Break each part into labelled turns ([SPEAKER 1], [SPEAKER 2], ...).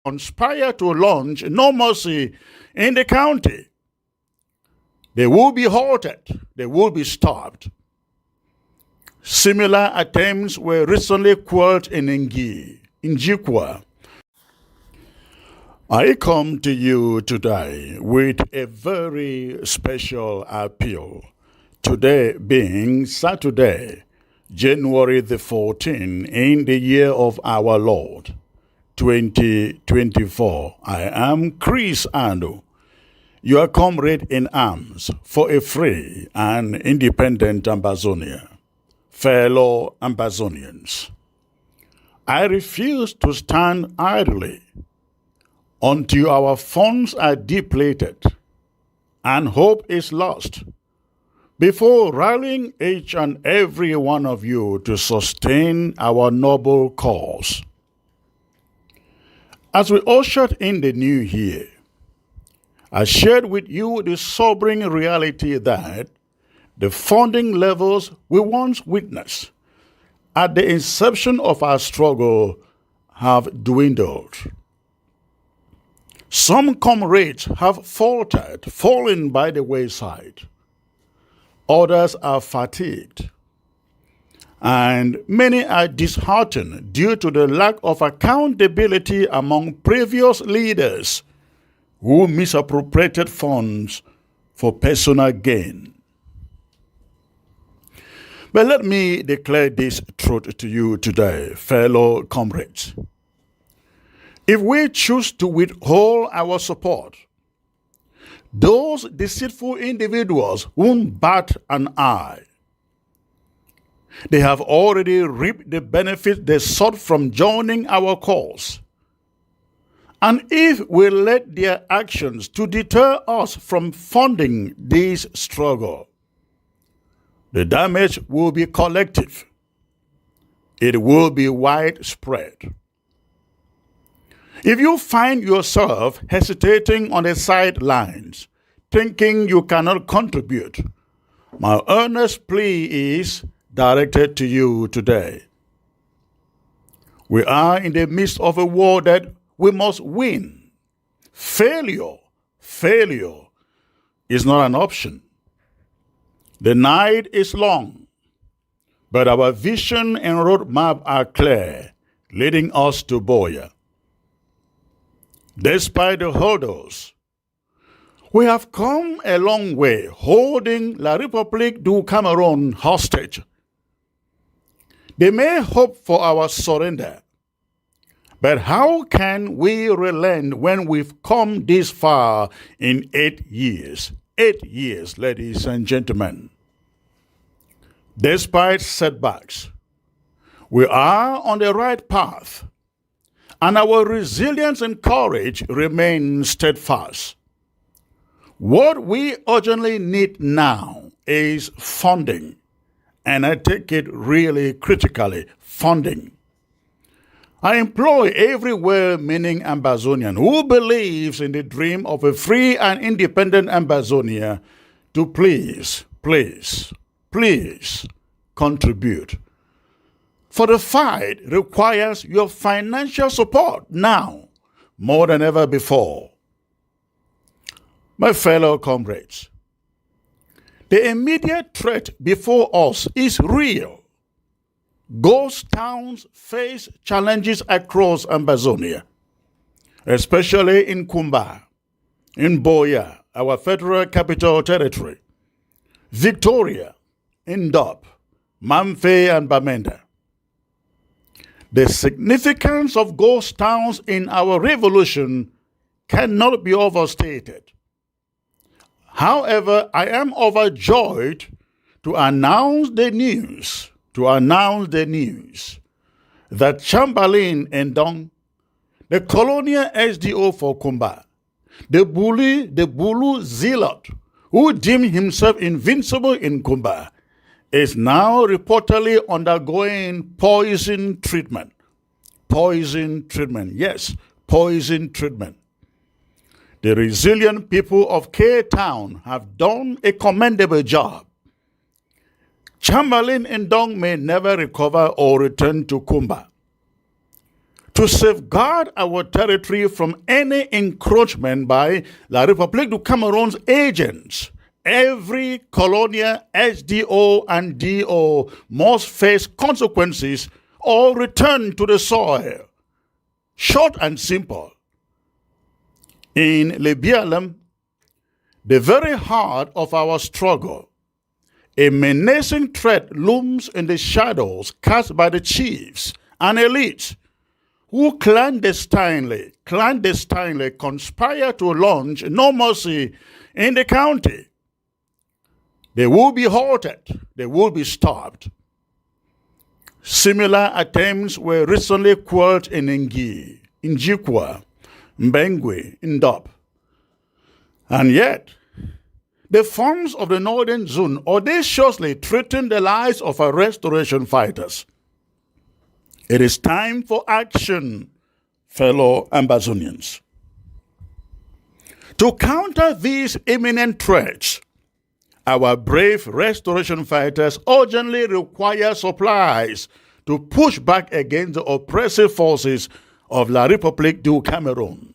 [SPEAKER 1] conspire to launch no mercy in the county. They will be halted. They will be stopped. Similar attempts were recently quelled in Njikwa. I come to you today with a very special appeal. Today being Saturday, January the 14th, in the year of our Lord, 2024. I am Chris Ando, your comrade in arms for a free and independent Ambazonia. Fellow Ambazonians, I refuse to stand idly until our funds are depleted and hope is lost before rallying each and every one of you to sustain our noble cause. As we ushered in the new year, I shared with you the sobering reality that the funding levels we once witnessed at the inception of our struggle have dwindled. Some comrades have fallen by the wayside. Others are fatigued. And many are disheartened due to the lack of accountability among previous leaders who misappropriated funds for personal gain. But let me declare this truth to you today, fellow comrades. If we choose to withhold our support, those deceitful individuals won't bat an eye. They have already reaped the benefits they sought from joining our cause. And if we let their actions to deter us from funding this struggle, the damage will be collective. It will be widespread. If you find yourself hesitating on the sidelines, thinking you cannot contribute, my earnest plea is directed to you today. We are in the midst of a war that we must win. Failure is not an option. The night is long, but our vision and roadmap are clear, leading us to Boya. Despite the hurdles, we have come a long way holding La République du Cameroon hostage. They may hope for our surrender, but how can we relent when we've come this far in 8 years? 8 years, ladies and gentlemen. Despite setbacks, we are on the right path, and our resilience and courage remain steadfast. What we urgently need now is funding, and I take it really critically, funding. I implore every well-meaning Ambazonian who believes in the dream of a free and independent Ambazonia to please contribute. For the fight requires your financial support now more than ever before. My fellow comrades, the immediate threat before us is real. Ghost towns face challenges across Ambazonia, especially in Kumba, in Boya, our federal capital territory, Victoria, Indop, Mamfe, and Bamenda. The significance of ghost towns in our revolution cannot be overstated. However, I am overjoyed to announce the news that Chamberlain Ndong, the colonial SDO for Kumba, the Bulu zealot who deemed himself invincible in Kumba, is now reportedly undergoing poison treatment. Yes, poison treatment. The resilient people of K-Town have done a commendable job. Chamberlain Ndong may never recover or return to Kumba. to safeguard our territory from any encroachment by La République du Cameroon's agents. Every colonial SDO and DO must face consequences or return to the soil. Short and simple. In Libialem, the very heart of our struggle, a menacing threat looms in the shadows cast by the chiefs and elites who clandestinely conspire to launch no mercy in the county. They will be halted. They will be stopped. Similar attempts were recently quelled in Ngi, Njikwa, Mbengwe, Ndop. And yet, the forms of the Northern Zone audaciously threaten the lives of our restoration fighters. It is time for action, fellow Ambazonians. To counter these imminent threats, our brave restoration fighters urgently require supplies to push back against the oppressive forces of La République du Cameroon.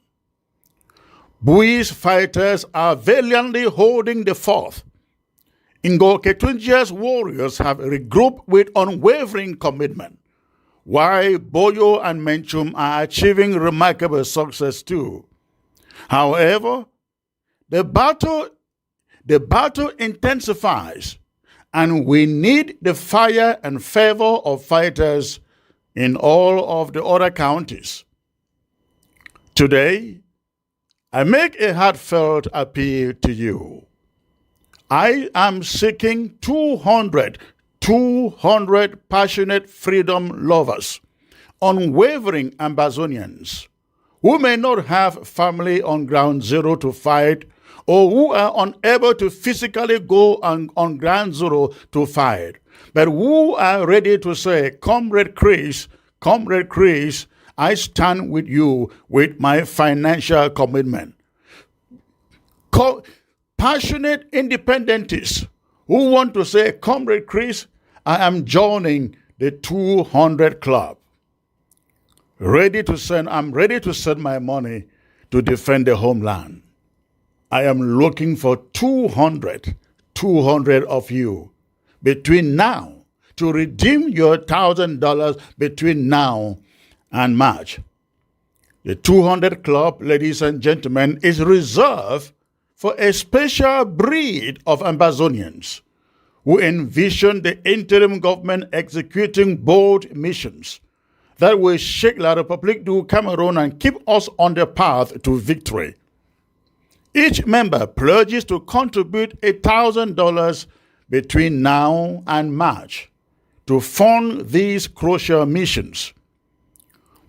[SPEAKER 1] Bui's fighters are valiantly holding the fort. Ngo Ketunjia's warriors have regrouped with unwavering commitment, while Boyo and Menchum are achieving remarkable success too. However, the battle intensifies, and we need the fire and fervor of fighters in all of the other counties. Today, I make a heartfelt appeal to you. I am seeking 200 passionate freedom lovers, unwavering Ambazonians, who may not have family on ground zero to fight, or who are unable to physically go on ground zero to fight, but who are ready to say, Comrade Chris, I stand with you with my financial commitment. Passionate independentists who want to say, Comrade Chris, I am joining the 200 club. I'm ready to send my money to defend the homeland. I am looking for 200 of you between now to redeem your $1,000 between now and March. The 200 Club, ladies and gentlemen, is reserved for a special breed of Ambazonians who envision the interim government executing bold missions that will shake La République du Cameroon and keep us on the path to victory. Each member pledges to contribute $1,000 between now and March to fund these crucial missions.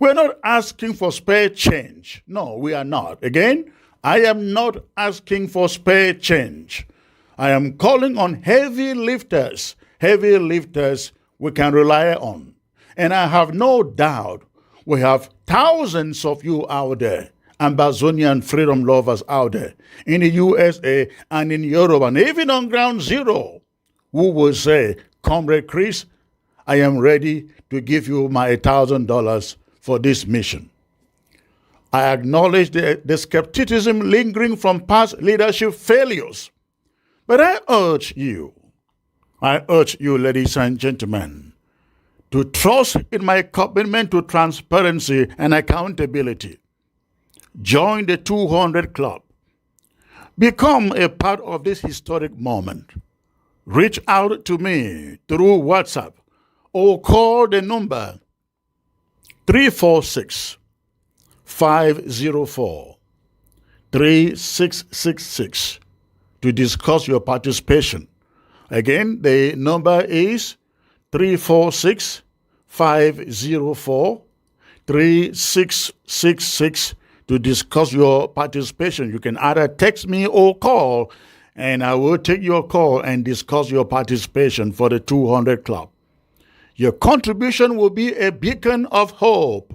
[SPEAKER 1] We're not asking for spare change. No, we are not. Again, I am not asking for spare change. I am calling on heavy lifters we can rely on. And I have no doubt we have thousands of you out there, Ambazonian freedom lovers out there, in the USA and in Europe and even on ground zero, who will say, Comrade Chris, I am ready to give you my $1,000 for this mission. I acknowledge the skepticism lingering from past leadership failures. But I urge you, ladies and gentlemen, to trust in my commitment to transparency and accountability. Join the 200 Club. Become a part of this historic moment. Reach out to me through WhatsApp or call the number 346-504-3666 to discuss your participation. Again, the number is 346-504-3666 to discuss your participation. You can either text me or call, and I will take your call and discuss your participation for the 200 Club. Your contribution will be a beacon of hope,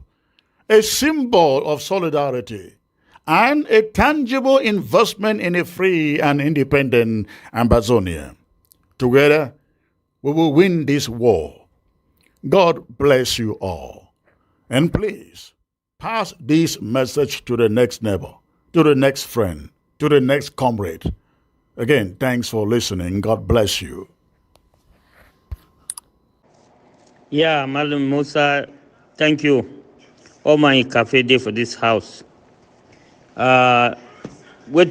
[SPEAKER 1] a symbol of solidarity, and a tangible investment in a free and independent Ambazonia. Together, we will win this war. God bless you all. And please, Pass this message to the next neighbor, to the next friend, to the next comrade. Again, thanks for listening. God bless you.
[SPEAKER 2] Yeah, Madam Musa, thank you. All my cafe day for this house. What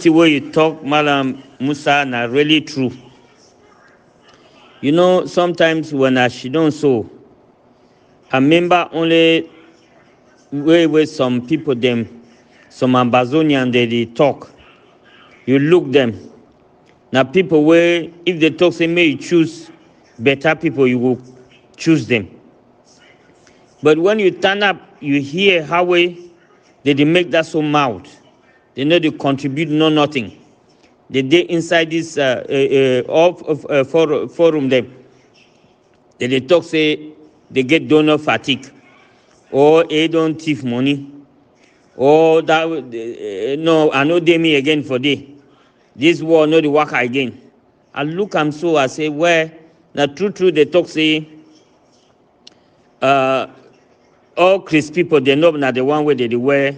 [SPEAKER 2] the way you talk, Madam Musa, na really true. You know, sometimes when she don't so, I remember only way some people them, some Ambazonian they talk. You look them. Now people where if they talk say may you choose better people, you will choose them. But when you turn up, you hear how they make that so mouth. They know they contribute no nothing. They inside this forum them. They talk say they get donor fatigue, or they don't thief money, or that no, I know they me again for day. This war no the work again. I look am so I say where now true they talk say all Chris people they know na the one where they wear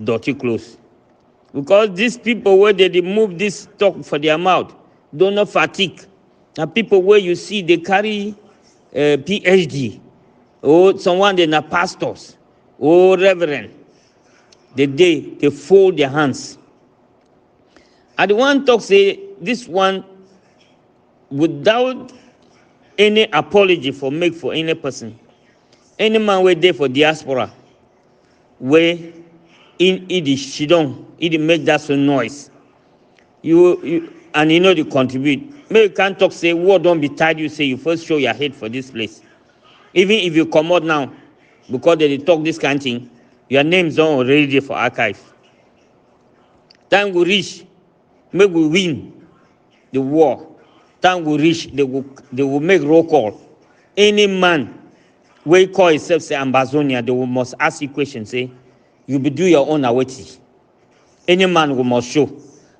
[SPEAKER 2] dirty clothes. Because these people where they move this talk for their mouth, don't know fatigue. Now people where you see they carry PhD, or someone they are pastors, or reverend. They fold their hands. And the one talk say this one without any apology for make for any person, any man where there for diaspora, where in it she don't it make that so noise. You and you know they contribute. Maybe you can't talk say what don't be tired. You say you first show your head for this place. Even if you come out now, because they talk this kind of thing, your name's on already for archive. Time will reach, maybe we win the war. Time will reach, they will make roll call. Any man will call himself say Ambazonian, they will must ask you questions, say, you be do your own away. Any man will must show.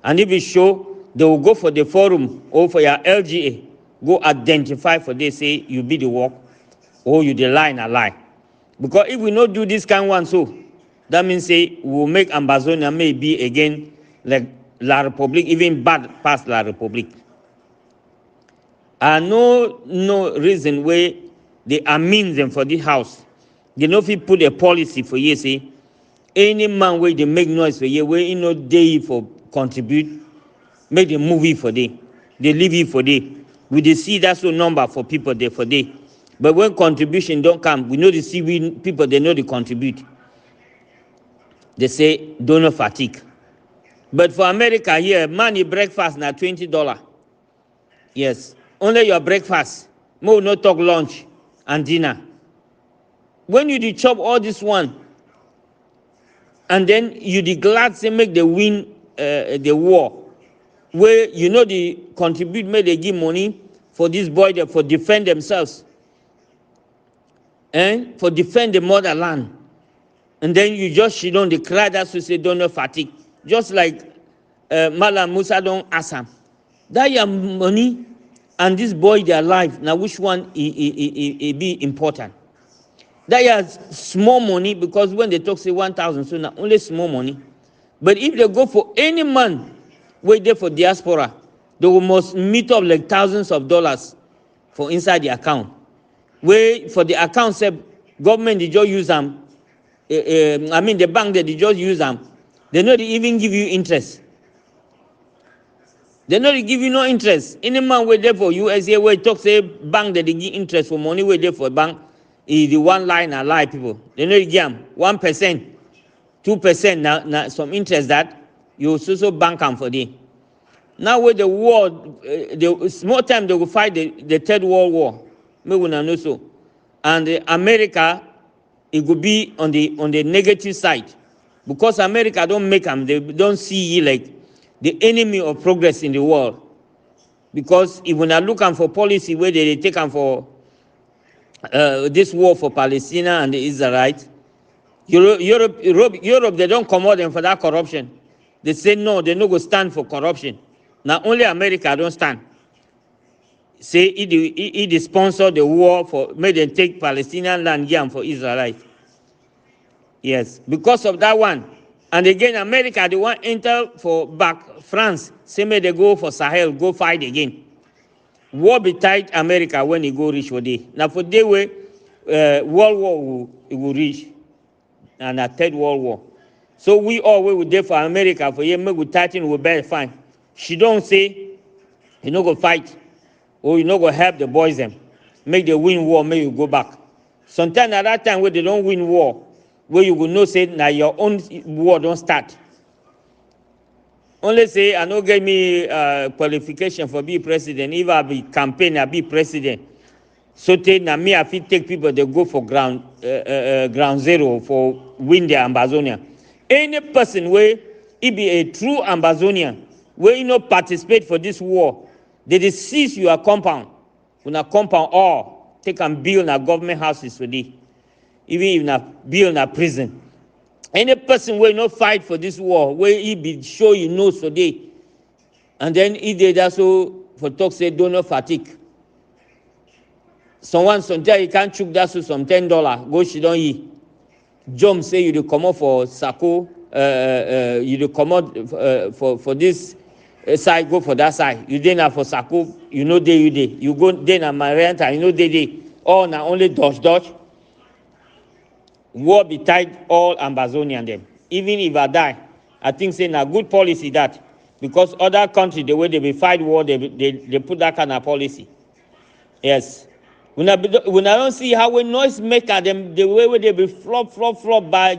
[SPEAKER 2] And if you show, they will go for the forum or for your LGA, go identify for they say you be the work or you the line a lie. Because if we not do this kind one so, that means say we will make Ambazonia maybe again like La Republique, even bad past La Republique. No reason where they amend them for this house. They know if you put a policy for you say any man where they make noise for you, where you know they for contribute, make the movie for they leave it for they. We they see that's the number for people there for they. But when contribution don't come, we know the CV people they know they contribute. They say donor fatigue. But for America here, money breakfast now $20. Yes, only your breakfast. More no talk lunch and dinner. When you do chop all this one, and then you the glad say make the win the war, where you know the contribute make they give money for this boy there for defend themselves, and for defend the motherland, and then you just she don't declare that to say donor fatigue, just like Malam Musa don't ask him that your money and this boy their life now which one be important. That has small money because when they talk say 1,000 so now only small money. But if they go for any man wait there for diaspora, they will must meet up like thousands of dollars for inside the account. Where for the account say government they just use them. I mean the bank that they just use them. They not even give you interest. They not give you no interest. Any man wait there for USA where talk say bank that they give interest for money wait there for bank is the one line and lie people. They not give them 1%, 2% now some interest that you also bank them for them. Now with the war, the small time they will fight the Third World War. Me will not know so. And America, it could be on the negative side. Because America don't make them, they don't see like the enemy of progress in the world. Because if we are looking for policy where they take them for this war for Palestine and the Israelites, Europe, they don't come out them for that corruption. They say no, they no go stand for corruption. Now only America don't stand. Say it sponsor the war for make them take Palestinian land for Israelites. Yes, because of that one. And again, America, they want enter for back France. Same way they go for Sahel, go fight again. War be tight America when it go reach for day. Now for day way, World War will reach, and a third World War. So we all we there for America for you make we tighten we better fine. She don't say you no go fight or you no go help the boys them. Make they win war, make you go back. Sometimes at that time where they don't win war, where you will know say now your own war don't start. Only say I no get me qualification for be president. If I be campaign, I be president. So na me I fit take people they go for ground zero for win the Ambazonian. Any person where he be a true Ambazonian, where you no participate for this war, they seize your compound. When a compound all take and build a government houses for this, even if na build a prison. Any person will not fight for this war, where he be sure he knows today, and then he did also for talk say don't know fatigue. Someone sometimes you can't choke that so some $10 go she don't eat. Jump say you do come out for Sako, you do come out for this side, go for that side. You then for Sako, you know day you day. You go then at Marianta, you know day. All now only dodge. War be tied all Ambazonian them. Even if I die, I think say a good policy that, because other countries the way they be fight war, they put that kind of policy. Yes. When I don't see how we noise maker them the way they be flop by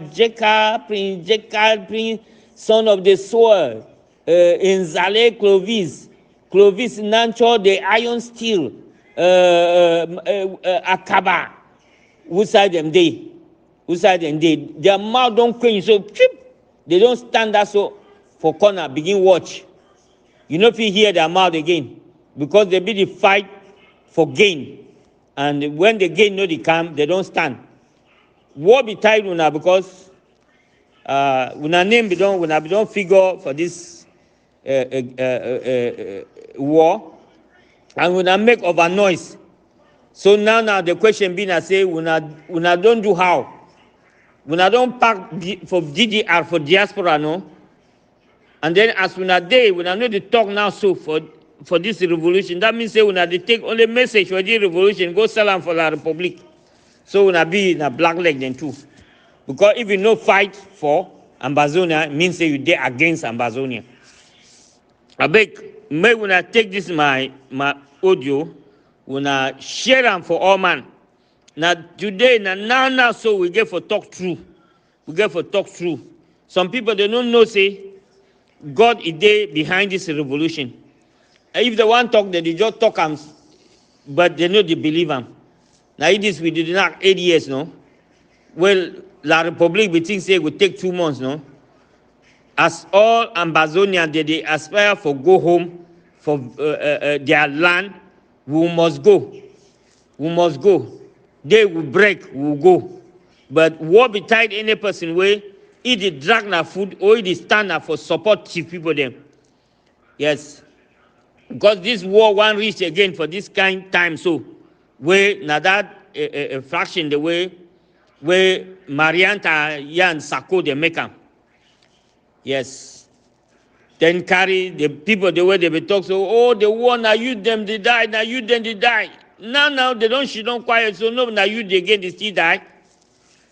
[SPEAKER 2] Prince, son of the soil, in Zale Clovis Nancho, the iron steel, Akaba, who side them they. Their mouth don't quench so cheap. They don't stand that so for corner, begin watch. You know if you hear their mouth again, because they be the fight for gain. And when the gain no they come, they don't stand. War be tied una because una name be don't figure for this war, and una make over noise. So now the question being I say una don't do how. Una don't pack for DDR for diaspora no. And then as una day, una know the talk now so for this revolution. That means say una they take only message for the revolution, go sell them for la Republic. So una be in a black leg then too. Because if you no fight for Ambazonia, it means say you dey against Ambazonia. I beg, may una take this my audio, una share them for all man. Now today, now so we get for talk true. We get for talk true. Some people they don't know say God is there behind this revolution. If they want talk, they just talk them, but they know they believe them. Now it is we did not 8 years, no. Well, La Republic we think say it would take 2 months, no. As all Ambazonians they aspire for go home for their land, we must go. We must go. They will break, we will go. But war be tied any person way, it drag na food or it stand up for support chief people them. Yes. Because this war won't reach again for this kind time so where now that a fraction the way where Marianta Yan Sako they make them. Yes. Then carry the people the way they be talk so oh the war now you them they die, now you them they die. Now they don't she don't quiet so no now you they again they still die.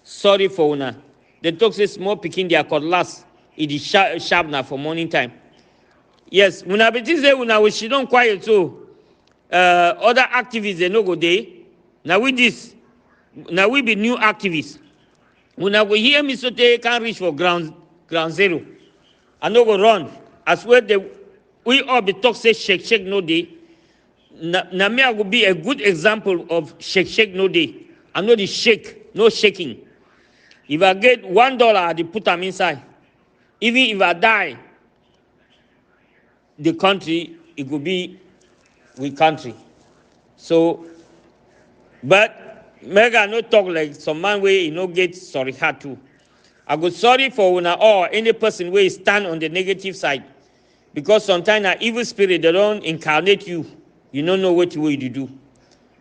[SPEAKER 2] Sorry for una. The talk say small picking their cutlass. It is sharp now for morning time. Yes, when I be say when she don't quiet so other activists they no go there. Now with this, now we be new activists. When I go hear me so they can't reach for ground zero. I no go run. I swear we all be talk say shake no day. Now me I will be a good example of shake no day. I know the shake, no shaking. If I get $1, I put them inside. Even if I die, the country, it could be we country. So, but Mega no talk like some man way you no get sorry hard too. I go sorry for una or any person where stand on the negative side. Because sometimes an evil spirit they don't incarnate you. You don't know what you do.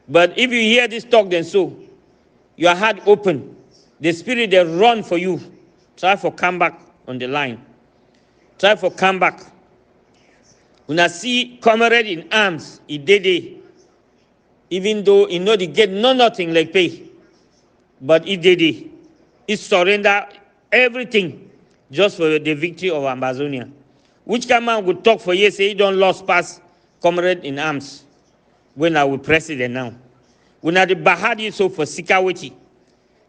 [SPEAKER 2] But if you hear this talk then so, your heart open. The spirit they run for you. Try for come back on the line. Try for come back. When I see comrade in arms, he did it. Even though he know they get nothing like pay. But he did it. He surrender everything just for the victory of Ambazonian. Which kind man would talk for years, say he don't lost past comrade in arms when I will president now. When I the Bahadi so for security.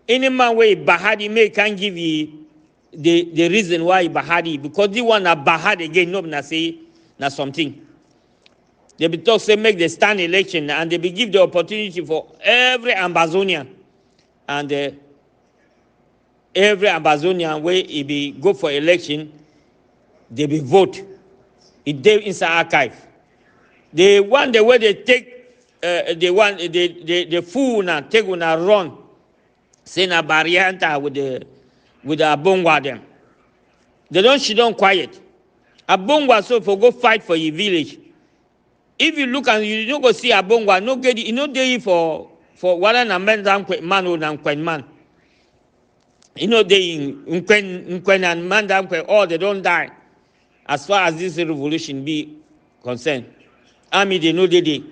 [SPEAKER 2] Any man where Bahadi may can give you the reason why Bahadi, because the one that Bahadi again, no na say na something. They be talk say make the stand election and they be give the opportunity for every Ambazonian and every Ambazonian where he be go for election, they be vote. It dey inside archive. The one the way they take the fool now take una run. Say na barrianta with the Abongwa them. They don't sit down quiet. Abongwa so for go fight for your village. If you look and you don't go see Abongwa, no get you know dey for wala na men down man or na man. You know they in and man down all they don't die. As far as this revolution be concerned. Army they know they.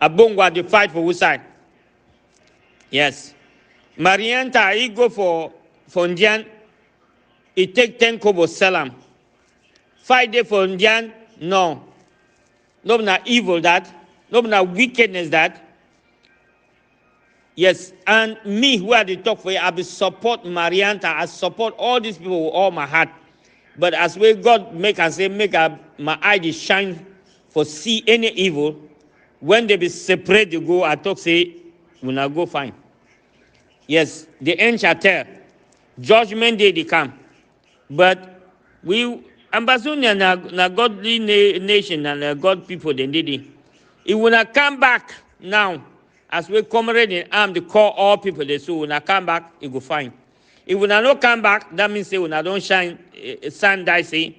[SPEAKER 2] Abongwa they fight for which side? Yes. Marianta, he go for Ndian, he take 10 kobo, sell him. 5 days for Ndian, no. No, na evil that. No, na wickedness that. Yes, and me, who are the talk for you, I will support Marianta, I support all these people with all my heart. But as way God make and say, my eyes shine for see any evil, when they be separate, they go, I talk say, when I go fine. Yes, the end shall tell. Judgment day they come. But we, Ambazonian, na godly nation and God people, they did it. It will not come back now. As we comrade in arm, they call all people, they say, when I come back, it go fine. If we not come back, that means say when I don't shine, sun die say,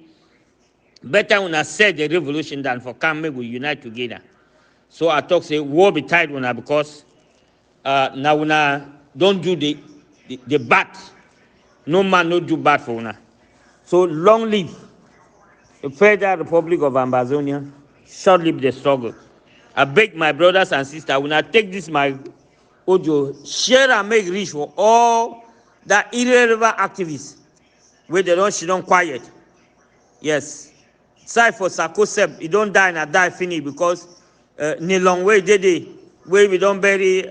[SPEAKER 2] better when I set the revolution than for come, make we unite together. So I talk say, war be tight when I, because now when I don't do the bad. No man no do bad for una. So long live the Federal Republic of Ambazonia. Short live the struggle. I beg my brothers and sisters, when I take this my audio, share and make reach for all that irrelevant activists where they don't sit down quiet. Yes. Sorry for Sakosep, he don't die and I die finish because ni long way they where we don't bury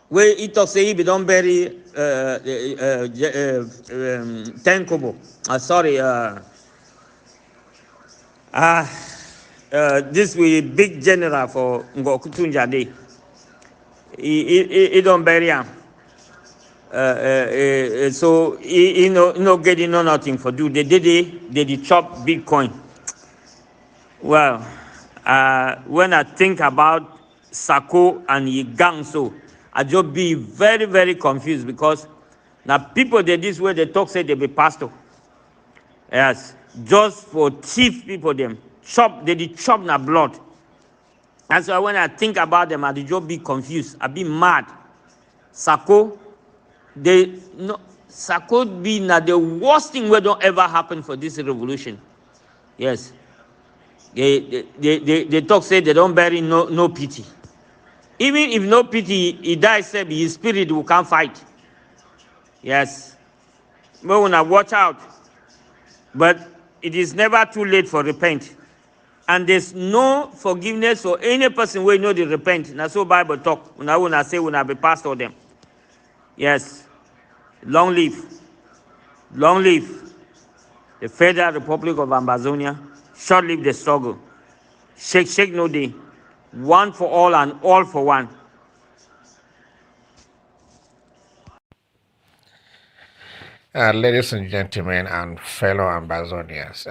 [SPEAKER 2] where he talk say he don't bury 10 kobo. Sorry, this will big general for Ngokutunja Day. He don't bury him. So he no getting no nothing for do. They did chop Bitcoin. Well, when I think about Sako and he gang so, I just be very, very confused because now people they this way they talk say they be pastor. Yes, just for thief people them chop they did chop na blood. And so when I think about them, I just be confused. I be mad. Sako, Sako be na the worst thing that don't ever happen for this revolution. Yes. They talk say they don't bury no pity. Even if no pity, he dies, his spirit will come fight. Yes. But when I watch out, but it is never too late for repent. And there's no forgiveness for any person who know they repent. That's so Bible talk. When I say when I be pastor them. Yes. Long live. Long live the Federal Republic of Ambazonia. Short live the struggle. Shake no day. One for all and all for one.
[SPEAKER 3] Ladies and gentlemen and fellow Ambazonians,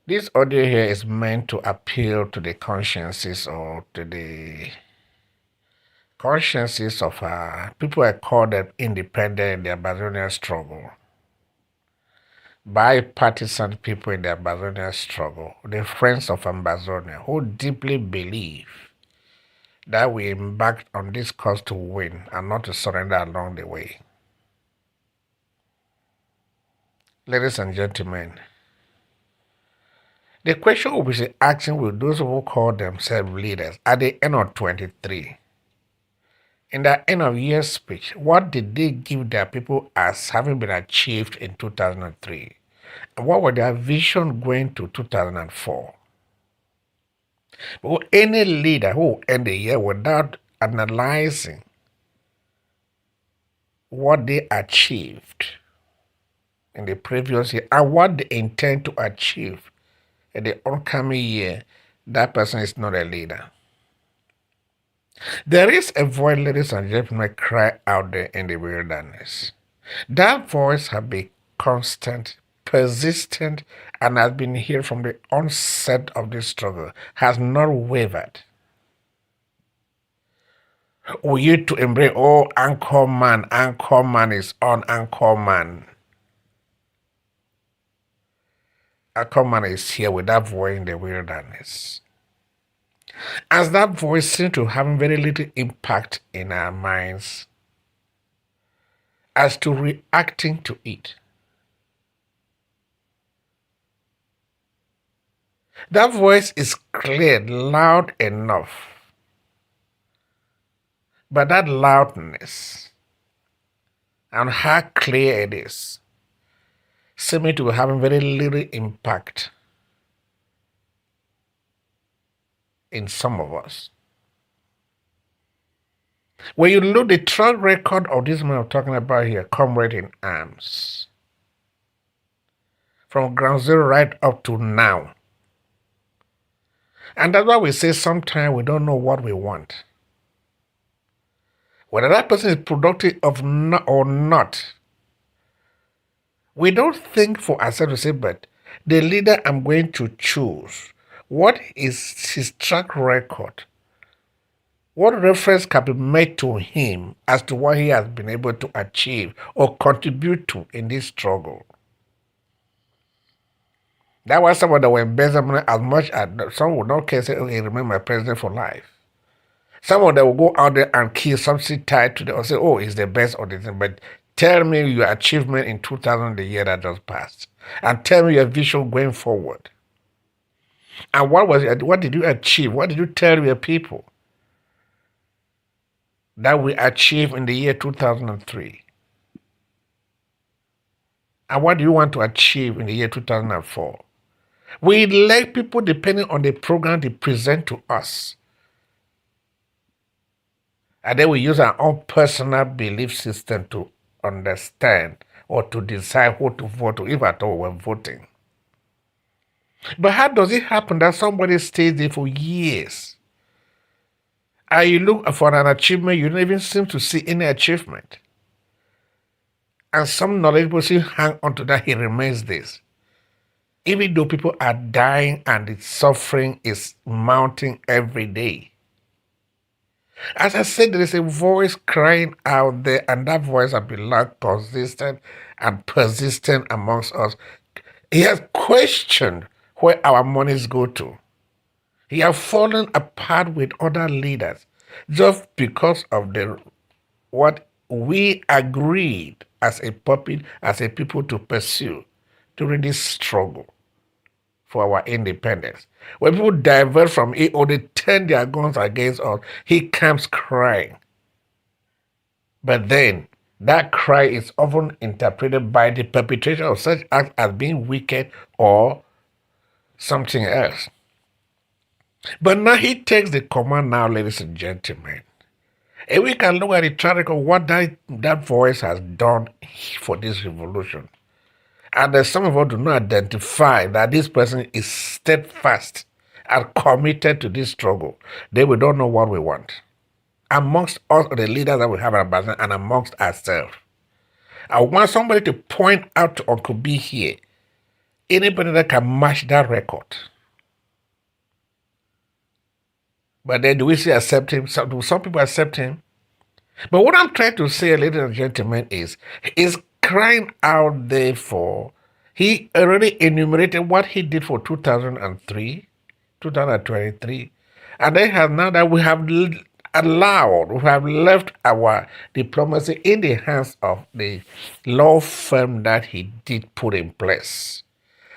[SPEAKER 3] this audio here is meant to appeal to the consciences or to the consciences of people I call them independent in the Ambazonian struggle, bipartisan people in the Ambazonian struggle, the friends of Ambazonia who deeply believe that we embarked on this cause to win and not to surrender along the way. Ladies and gentlemen, the question we'll be asking with those who call themselves leaders at the end of 23, in their end of year speech, what did they give their people as having been achieved in 2003? And what were their vision going to 2004? But any leader who end the year without analyzing what they achieved in the previous year and what they intend to achieve in the oncoming year, that person is not a leader. There is a voice, ladies and gentlemen, cry out there in the wilderness. That voice has been constant, persistent, and has been here from the onset of this struggle, has not wavered. We used to embrace, oh, anchor man is on anchor man. Anchor man is here with that voice in the wilderness. As that voice seems to have very little impact in our minds as to reacting to it. That voice is clear, loud enough. But that loudness and how clear it is seems to be having very little impact in some of us. When you look the track record of this man I'm talking about here, comrade in arms, from ground zero right up to now. And that's why we say sometimes we don't know what we want. Whether that person is productive or not, we don't think for ourselves to say, but the leader I'm going to choose, what is his track record? What reference can be made to him as to what he has been able to achieve or contribute to in this struggle? That was someone that were embezzling as much as some would not care, say, okay, remain my president for life. Someone that will go out there and kill something tied to them or say, oh, it's the best or the thing. But tell me your achievement in 2000, the year that just passed. And tell me your vision going forward. And what did you achieve? What did you tell your people that we achieved in the year 2003? And what do you want to achieve in the year 2004? We elect people depending on the program they present to us. And then we use our own personal belief system to understand or to decide who to vote to, if at all we're voting. But how does it happen that somebody stays there for years and you look for an achievement, you don't even seem to see any achievement? And some knowledgeable still hang on to that, he remains this. Even though people are dying and the suffering is mounting every day. As I said, there is a voice crying out there, and that voice has been loud, consistent, and persistent amongst us. He has questioned where our monies go to. He has fallen apart with other leaders just because of what we agreed as a people to pursue during this struggle for our independence. When people divert from it or they turn their guns against us, he comes crying. But then that cry is often interpreted by the perpetration of such acts as being wicked or something else. But now he takes the command now, ladies and gentlemen. And we can look at the track record of what that voice has done for this revolution. And some of us do not identify that this person is steadfast and committed to this struggle. Then we don't know what we want. Amongst us, the leaders that we have in Ambazonian and amongst ourselves. I want somebody to point out to Uncle B here, anybody that can match that record. But then do we still accept him? Do some people accept him? But what I'm trying to say, ladies and gentlemen, is crying out there for, he already enumerated what he did for 2003, 2023, and then now that we have we have left our diplomacy in the hands of the law firm that he did put in place.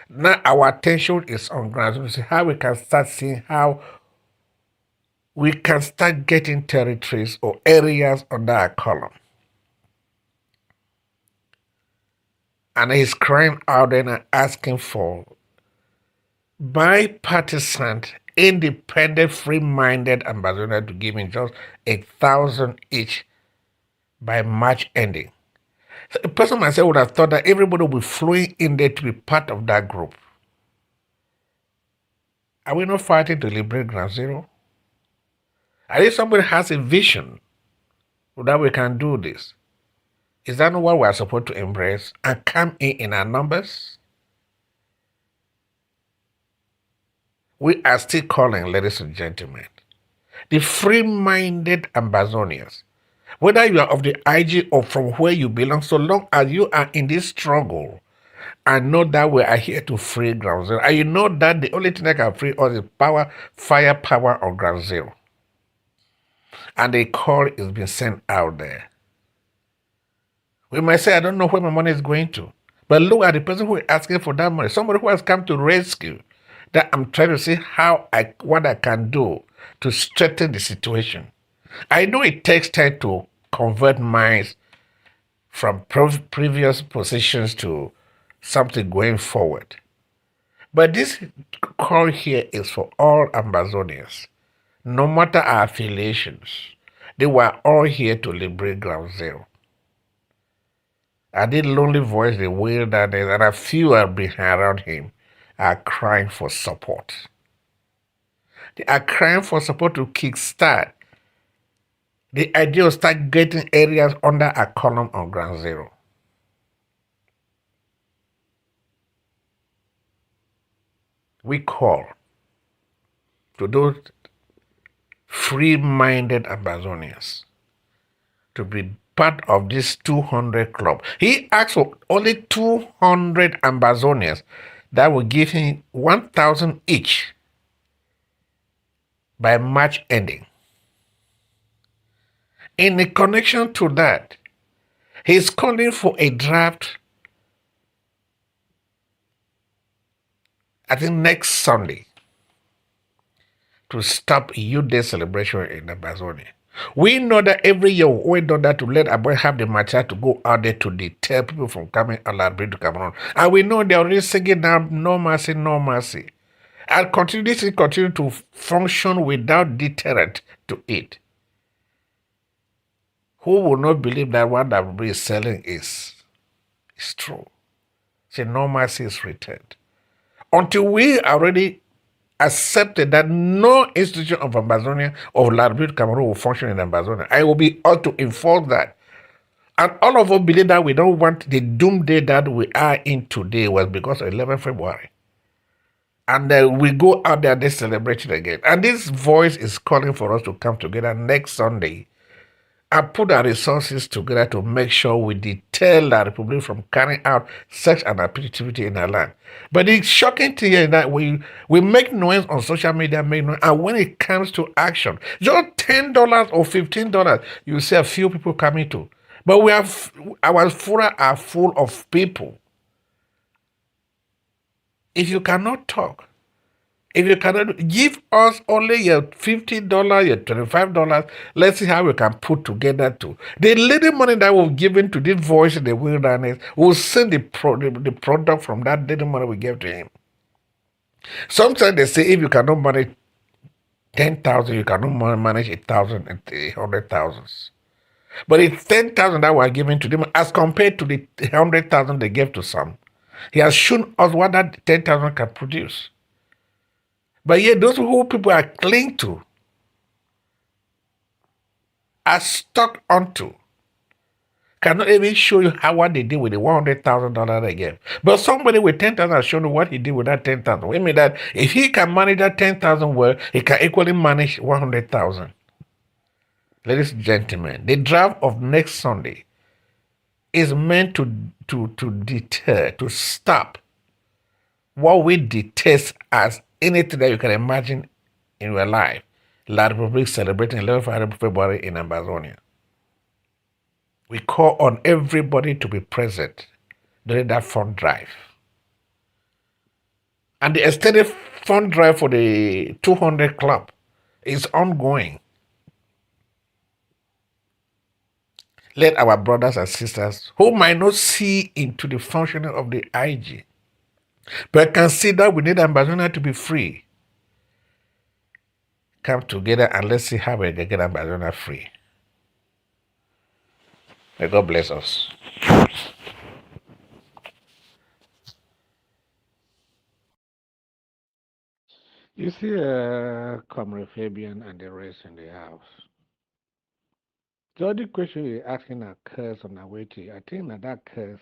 [SPEAKER 3] Now our attention is on ground. How we can start seeing how we can start getting territories or areas under our column. And he's crying out and asking for bipartisan, independent, free-minded Ambazonian to give him just 1,000 each by March ending. So a person myself would have thought that everybody will be flowing in there to be part of that group. Are we not fighting to liberate Ground Zero? At least somebody has a vision that we can do this. Is that not what we are supposed to embrace and come in our numbers? We are still calling, ladies and gentlemen, the free-minded Ambazonians, whether you are of the IG or from where you belong, so long as you are in this struggle and know that we are here to free Ground Zero, and you know that the only thing that can free us is firepower of Ground Zero. And a call is being sent out there. We might say, I don't know where my money is going to. But look at the person who is asking for that money, somebody who has come to rescue, that I'm trying to see what I can do to strengthen the situation. I know it takes time to convert minds from previous positions to something going forward. But this call here is for all Ambazonians, no matter our affiliations. They were all here to liberate Ground Zero. And the lonely voice, the wilderness, and a few are behind around him are crying for support. They are crying for support to kickstart the idea of start getting areas under a column on Ground Zero. We call to those free-minded Ambazonians to be part of this 200 club. He asked for only 200 Ambazonians that will give him 1,000 each by March ending. In a connection to that, he's calling for a draft, I think next Sunday, to stop Youth Day celebration in Ambazonia. We know that every year we do that to let our boy have the material to go out there to deter people from coming to Cameroon. And we know they're already singing now, no mercy, no mercy. And continue to function without deterrent to it. Who will not believe that what that is selling is true? Say no mercy is returned. Until we already accepted that no institution of Ambazonia or Liberia Cameroon will function in Ambazonia, I will be ought to enforce that. And all of us believe that we don't want the doomsday that we are in today was because of 11 February. And we go out there, they celebrate it again. And this voice is calling for us to come together next Sunday and put our resources together to make sure we deter the Republic from carrying out such an activity in our land. But it's shocking to hear that we make noise on social media, and when it comes to action, just $10 or $15, you see a few people coming to. But our fora are full of people. If you cannot talk, if you cannot give us only your $50, your $25, let's see how we can put together to. The little money that we've given to this voice in the wilderness, we'll send the product from that little money we gave to him. Sometimes they say if you cannot manage 10,000, you cannot manage 1,000 and 100,000. But it's 10,000 that we're giving to them as compared to the 100,000 they gave to some. He has shown us what that 10,000 can produce. But yet those who people are clinging to, are stuck onto, cannot even show you what they did with the $100,000 they gave. But somebody with 10,000 has shown you what he did with that 10,000. We mean that if he can manage that 10,000 well, he can equally manage 100,000. Ladies and gentlemen, the draft of next Sunday is meant to deter, to stop what we detest as anything that you can imagine in your life, La Republic celebrating 11th February in Ambazonian. We call on everybody to be present during that fund drive. And the extended fund drive for the 200 club is ongoing. Let our brothers and sisters who might not see into the functioning of the IG, but can see that we need Ambazonian to be free, come together and let's see how we can get Ambazonian free. May God bless us.
[SPEAKER 4] You see, Comrade Fabian and the rest in the house. The only question you're asking a curse on a waiting, I think that curse.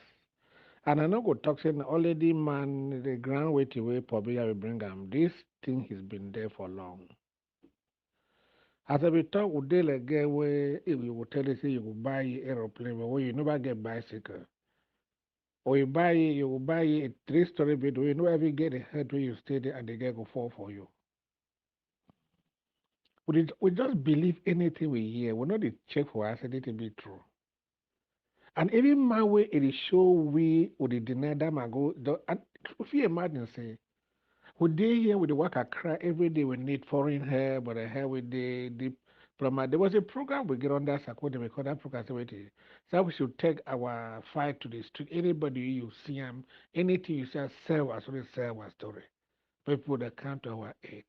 [SPEAKER 4] And I know go talk saying already man the ground waiting way probably I will bring him. This thing has been there for long. As I be talk with they like get where if you will tell you say you will buy aeroplane but when you never get bicycle. Or you will buy a 3-story bed where you never get a head where you stay there and the guy go fall for you. We just believe anything we hear. We not check for us anything be true. And even my way it is show we would deny them and go. And if you imagine say, would they here with the work I cry every day we need foreign hair, but I hair with the there was a program we get on that Sakota, we call that program so we should take our fight to the street. Anybody you see them, anything you say, sell us or sell our story. People that come to our aid.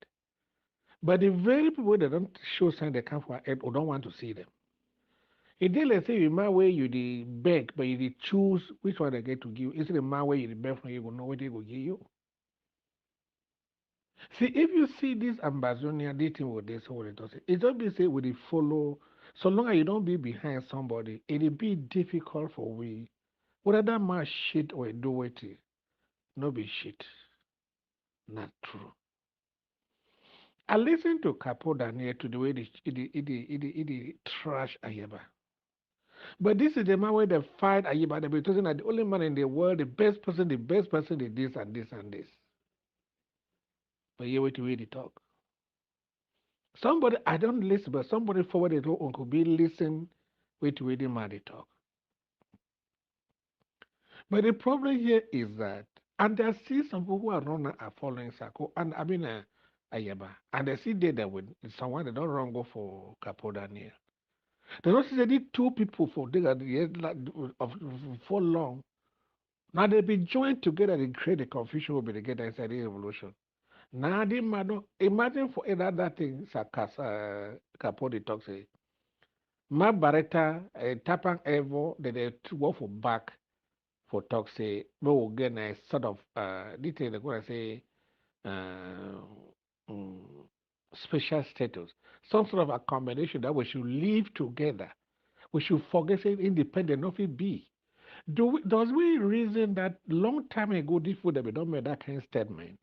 [SPEAKER 4] But the very people that don't show sign they come for our aid or don't want to see them. It did let's say you my way you the beg, but you the choose which one they get to give. Instead of my way you the beg from you will know what they will give you. See, if you see this Ambazonian dating with this whole it don't be say with the follow so long as you don't be behind somebody, it'll be difficult for we whether that man shit or do it, no be shit. Not true. I listen to Capo Daniel to the way the trash Ayaba. But this is the man where they fight Ayiba. They be talking that the only man in the world, the best person is this and this and this. But you wait to read the talk. Somebody, I don't listen, but somebody forwarded to Uncle B listen, wait to read him and they talk. But the problem here is that, and I see some people who are running are following Sako, and I mean Ayaba, and they see that with someone they don't run go for Capo Daniel. They don't see they need two people for for long. Now they be joined together and create the confusion will be together inside the revolution. Now the man, imagine for another thing, Capone talks say, Ma Barretta, Tapang Evo, they work for back for talk say, we will get a sort of detail, they're going to say, uh, mm, special status, some sort of accommodation that we should live together. We should forget saying independent of it be. Does we reason that long time ago this would have don't make that kind of statement?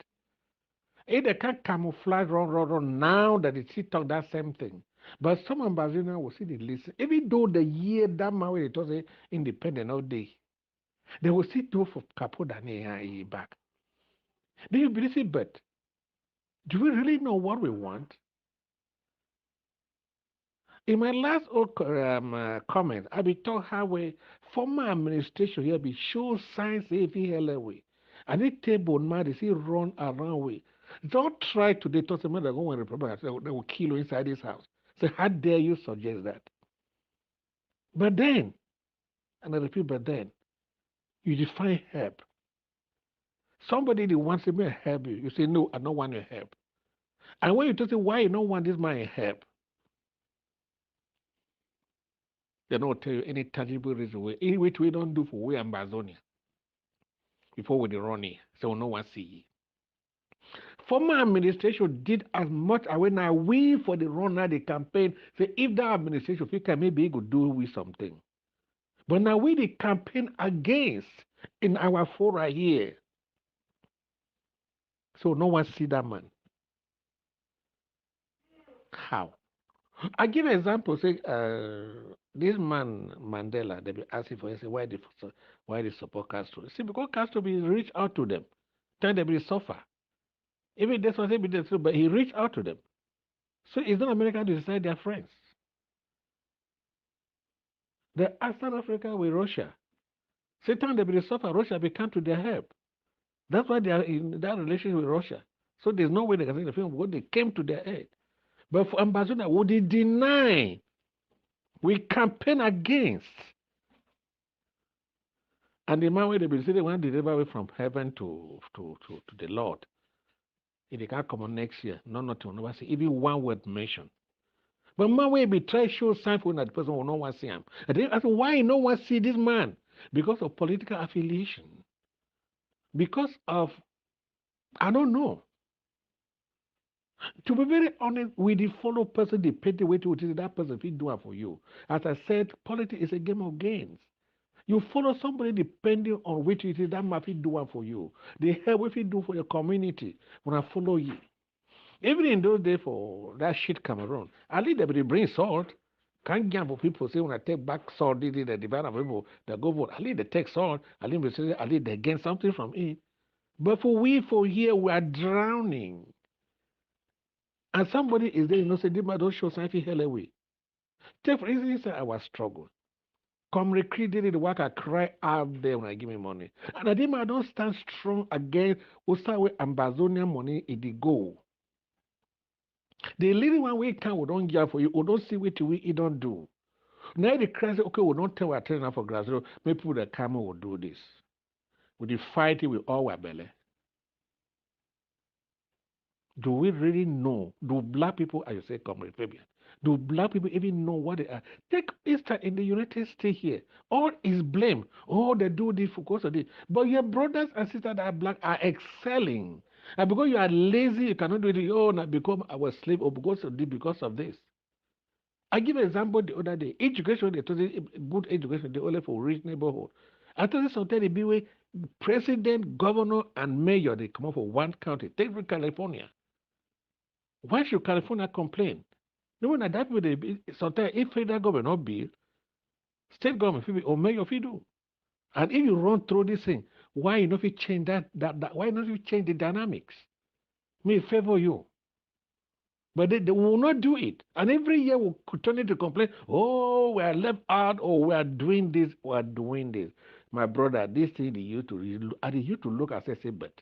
[SPEAKER 4] If they can camouflage run now that they still talk that same thing. But some ambassadors will see the listen. Even though the year that man when it was independent all day, they will see two for Capo Daniel back. Do you believe it? But do we really know what we want? In my last comment, I be talk how we former administration here be show signs every hell way. And it table man they see run around way. Don't try to talk to me that go and Republic they will kill you inside this house. So how dare you suggest that? But then, and I repeat, but then you define help. Somebody that wants me to help you, you say no, I don't want your help. And when you tell say why you don't want this man help, they don't tell you any tangible reason which we don't do for we Ambazonia before we run here. So no one see you. Former administration did as much as when I we for the run now the campaign. Say if that administration we can maybe go do with something. But now we the campaign against in our fora here. So no one see that man. How? I give an example. Say this man Mandela, they be asking for say why they support Castro. See because Castro be reach out to them, tell them they suffer. Even this was but he reached out to them. So it's not America to decide their friends. They ask South Africa with Russia. Satan they will suffer, Russia will come to their help. That's why they are in that relationship with Russia. So there's no way they can say the film when they came to their aid. But for Ambazonian, would they deny? We campaign against. And the man where they will say they want to deliver away from heaven to the Lord. If they can't come on next year, nothing, never see even one word mentioned. But man will be try show sign for that the person will not want to see him. And then ask why no one see this man? Because of political affiliation. Because of I don't know. To be very honest, we the follow person, the petty way to that person if he do it for you. As I said, politics is a game of games. You follow somebody depending on which it is that might do one for you. They help if you do for your community when I follow you. Even in those days for that shit Cameroon, at least they bring salt. Can't gamble people say when I take back salt, this is the divide of people that go vote. At least they take salt, at least they gain something from it. But for here, we are drowning. And somebody is there, say, don't show something hell away. Take for instance, our struggle. Come recruit the work I cry out there when I give me money. And I don't stand strong against Osawe Ambazonian money in the goal. The little one we can we don't give for you, we don't see what we don't do. Now the cry say, okay, we don't tell we're turning for grass. Maybe people that come will do this. We the fight it with all our belly. Do we really know? Do black people, as you say, Comrade Fabian, do black people even know what they are? Take Easter in the United States here. All is blame. Oh, they do this because of this. But your brothers and sisters that are black are excelling. And because you are lazy, you cannot do it. Oh, now become our slave or because of this. I give an example the other day. Education, they told you good education, they only for rich neighborhood. I told you something, the way president, governor, and mayor, they come up for one county. Take California. Why should California complain? No one that will sometimes if federal government not bill, state government fee or mayor fee do. And if you run through this thing, why you not fit change that why not you change the dynamics? May favor you. But they will not do it. And every year we'll continue to complain, oh, we are left out, or we are doing this, we are doing this. My brother, this thing they used to look at and say, but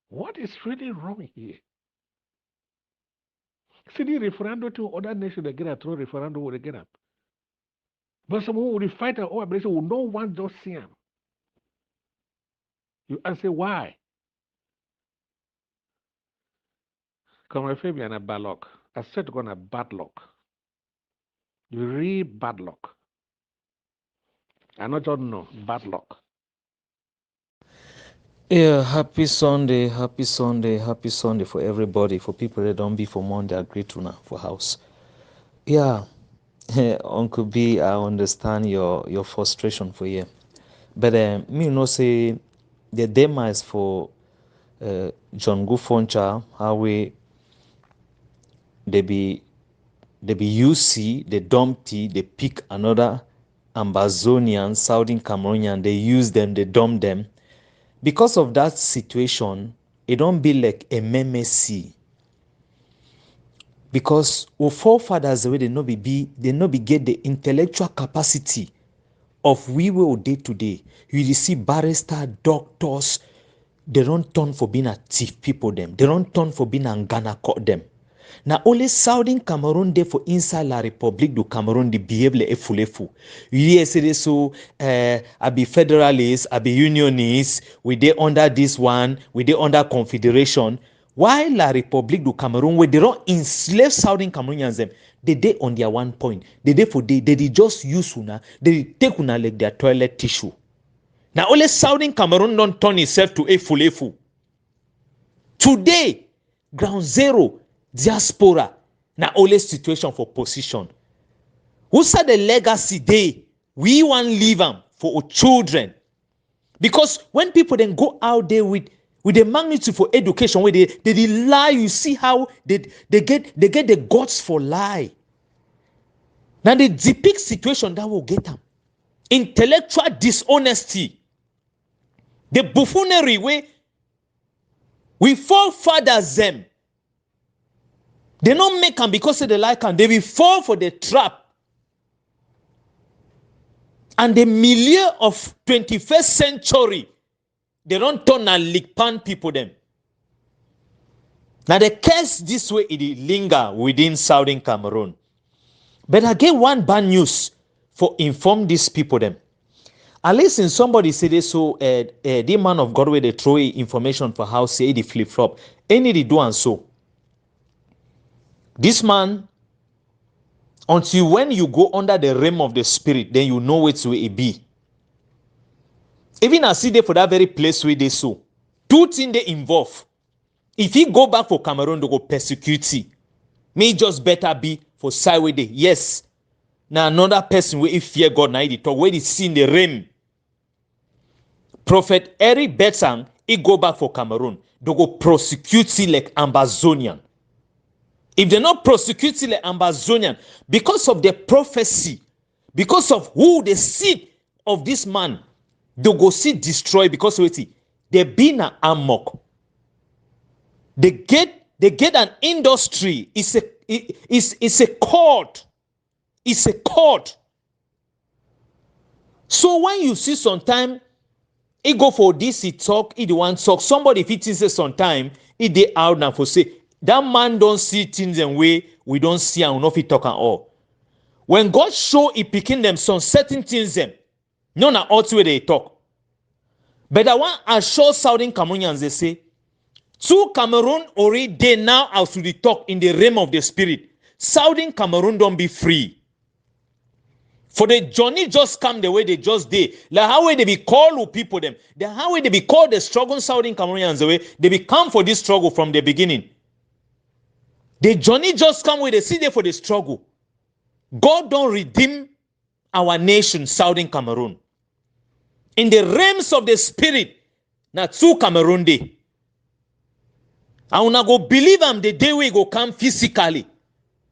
[SPEAKER 4] what is really wrong here? See the referendum to other nations they get a through referendum will get up. But someone will fight our operation will no one just see him. You answer why? Come on, Fabian, a bad luck. I said to go on a bad luck. You read bad luck. I not just know bad luck.
[SPEAKER 5] Yeah, happy Sunday for everybody. For people that don't be for Monday, I agree to now for house. Yeah, Uncle B, I understand your frustration for you. But me you know say the demise for John Gufoncha, how they be UC, the Dumpty, they pick another Ambazonian, Southern Cameroonian, they use them, they dump them. Because of that situation, it don't be like a MMC. Because our forefathers they no be get the intellectual capacity of we will day to day. You see barrister, doctors, they don't turn for being a thief people them. They don't turn for being a Ghana court them. Now only Southern Cameroon dey for inside la Republic du Cameroon dey behave like efulefu. You say so I be federalist, I be unionist, we dey under this one, we dey under confederation. While la Republic du Cameroon where they don't enslave Southern Cameroonians them, they dey on their one point. They just use una, they take una like their toilet tissue. Now only Southern Cameroon don't turn itself to efulefu. Today, ground zero, diaspora, na only situation for position. Who said the legacy day? We want leave them for our children. Because when people then go out there with the magnitude for education, where they lie, you see how they get the guts for lie. Now the depict situation that will get them. Intellectual dishonesty. The buffoonery way we forefathers them. They don't make them because they like them. They will fall for the trap. And the milieu of 21st century, they don't turn and lick pan people them. Now the curse this way it linger within Southern Cameroon. But I get one bad news for inform these people them. At least in somebody say this, so the man of God where they throw information for how say the flip flop. Any they do and so. This man, until when you go under the realm of the spirit, then you know which way it be. Even I see there for that very place where they so. Two things they involve. If he go back for Cameroon, they go persecute he. May just better be for side way they. Yes. Now another person where he fear God now he talk where he see in the realm. Prophet Eric Betang, he go back for Cameroon. They go prosecute he like Ambazonian. If they're not prosecuting like Ambazonian, because of the prophecy, because of who the seed of this man, they go see destroy because wait, they been an amok. They get an industry. It's a cult. It's a cult. So when you see sometime, he go for this, he talk, he the one talk. Somebody if it is sometime, he they out now for say. That man don't see things in way we don't see and not fit talk at all. When God show he picking them some certain things them, no na all way they talk. But the one assure Southern Cameroonians they say, two Cameroon already they now as to the talk in the realm of the spirit. Southern Cameroon don't be free. For the journey just come the way they just did. Like how way they be called people them. The how way they be called the struggle Southern Cameroonians the way they be come for this struggle from the beginning. The journey just come with a see there for the struggle. God don't redeem our nation, Southern Cameroon. In the realms of the spirit, now two Cameroon day. I wanna go believe them the day we go come physically.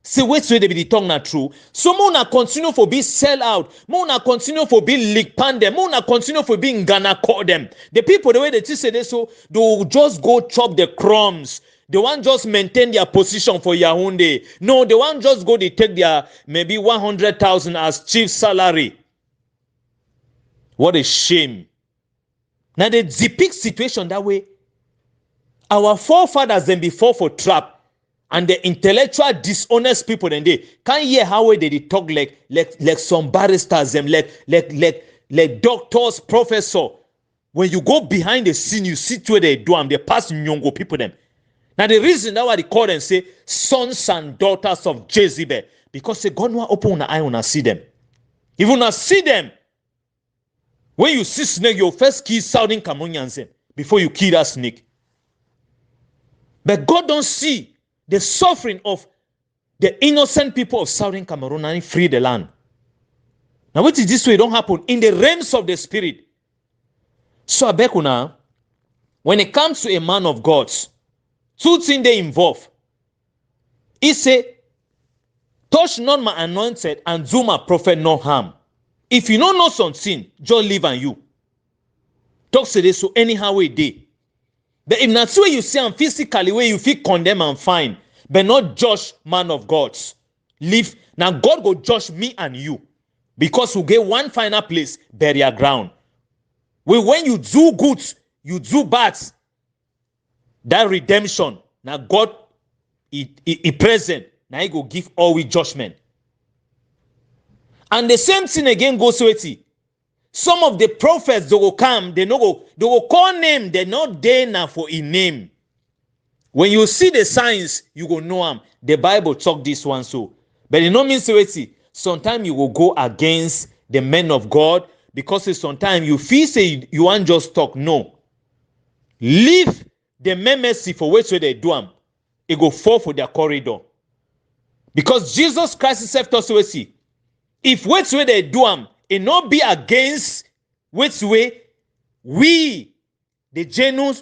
[SPEAKER 5] See which way they be the tongue not true. So mona continue for be sell out. Mona continue for be lick pan them. Mona continue for being Ghana call them. The people the way they say this so they will just go chop the crumbs. They want just maintain their position for Yaoundé. No, they want just go they take their maybe 100,000 as chief salary. What a shame. Now the depict situation that way. Our forefathers then before for trap and the intellectual dishonest people then they can't hear how they talk like some barristers them like doctors, professor. When you go behind the scene, you see where they do them, they pass nyongo people them. Now the reason that why they call them say sons and daughters of Jezebel because they God want open your eye when I see them. If you not see them, when you see snake, you first kill Southern Cameroonians before you kill that snake. But God don't see the suffering of the innocent people of Southern Cameroon and free the land. Now what is this way don't happen in the realms of the spirit. So Abekuna, when it comes to a man of God, two things they involve. He say, touch not my anointed and do my prophet no harm. If you don't know something, just leave and you. Talk to this so anyhow we day. But if not where you see and physically where you feel condemn and fine, but not judge man of God. Leave. Now God go judge me and you. Because we get one final place, burial ground. When you do good, you do bad. That redemption, now God he present, now he go give all with judgment. And the same thing again goes with it. Some of the prophets they will come, they will call name, they're not there now for a name. When you see the signs, you go know them. The Bible talk this one so. But it no means wait. Sometimes you will go against the men of God because sometimes you feel say you want just talk. No. Leave the mercy for which way they do them. It go fall for their corridor. Because Jesus Christ himself told us, if which way they do them, it not be against which way we, the genuine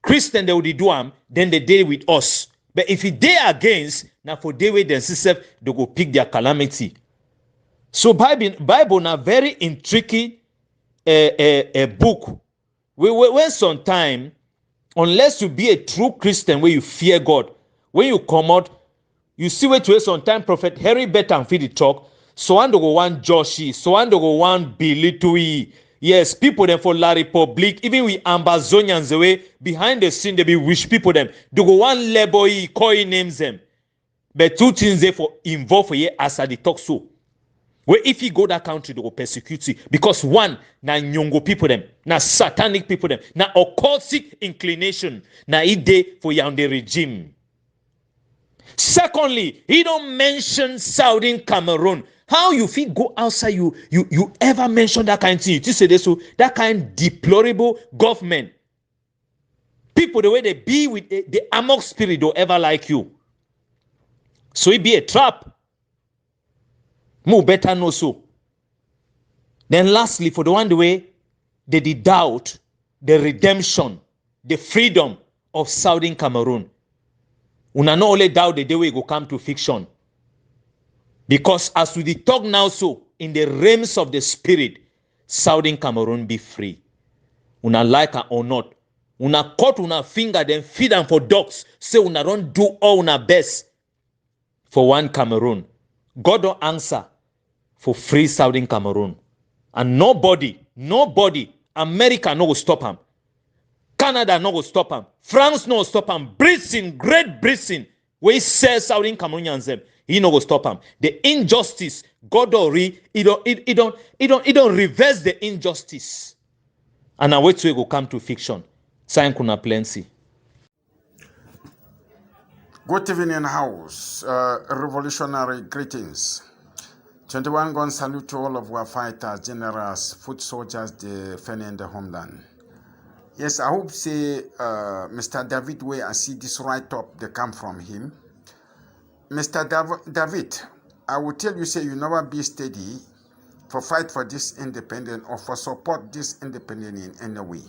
[SPEAKER 5] Christian, they would do them, then they deal with us. But if it they against, now for they way themselves, they go pick their calamity. So Bible na very intricate a book. When sometime, unless you be a true Christian where you fear God, when you come out, You see where to sometime Prophet Harry Bet and feed the talk. So and go one Joshi, so and go one Billy Tui. Yes, people them for La Republique, even with Ambazonians the way behind the scene, they be wish people them. They go one label coin names them. But two things they for involve for ye as I talk so. Where if you go that country, they will persecute you. Because one, na nyongo people them, na satanic people them, na occultic inclination, na ide for the regime. Secondly, he don't mention Southern Cameroon. How you feel go outside you ever mention that kind of thing? You say this, so that kind deplorable government. People the way they be with the amok spirit don't ever like you. So it be a trap. More better know so. Then lastly, for the one the way they did doubt the redemption, the freedom of Southern Cameroon. Una not only doubt the day we go come to fiction. Because as we talk now so, in the realms of the spirit, Southern Cameroon be free. Una like her or not. Una cut una finger, then feed them for dogs. Say una don't do all una best for one Cameroon. God don't answer for free Southern Cameroon. And nobody, America no go stop him. Canada no go stop him. France no go stop him. Britain, Great Britain, we sell Southern Cameroonians them. He no go stop him. The injustice, God don't reverse the injustice. And now wait till we go come to fiction. Sign kuna plenty.
[SPEAKER 1] Good evening, house. Revolutionary greetings. 21 gun salute to all of our fighters, generals, foot soldiers defending the homeland. Yes, I hope say Mr. David way I see this write up they come from him. Mr. David, I will tell you say you never be steady for fight for this independent or for support this independent in any way.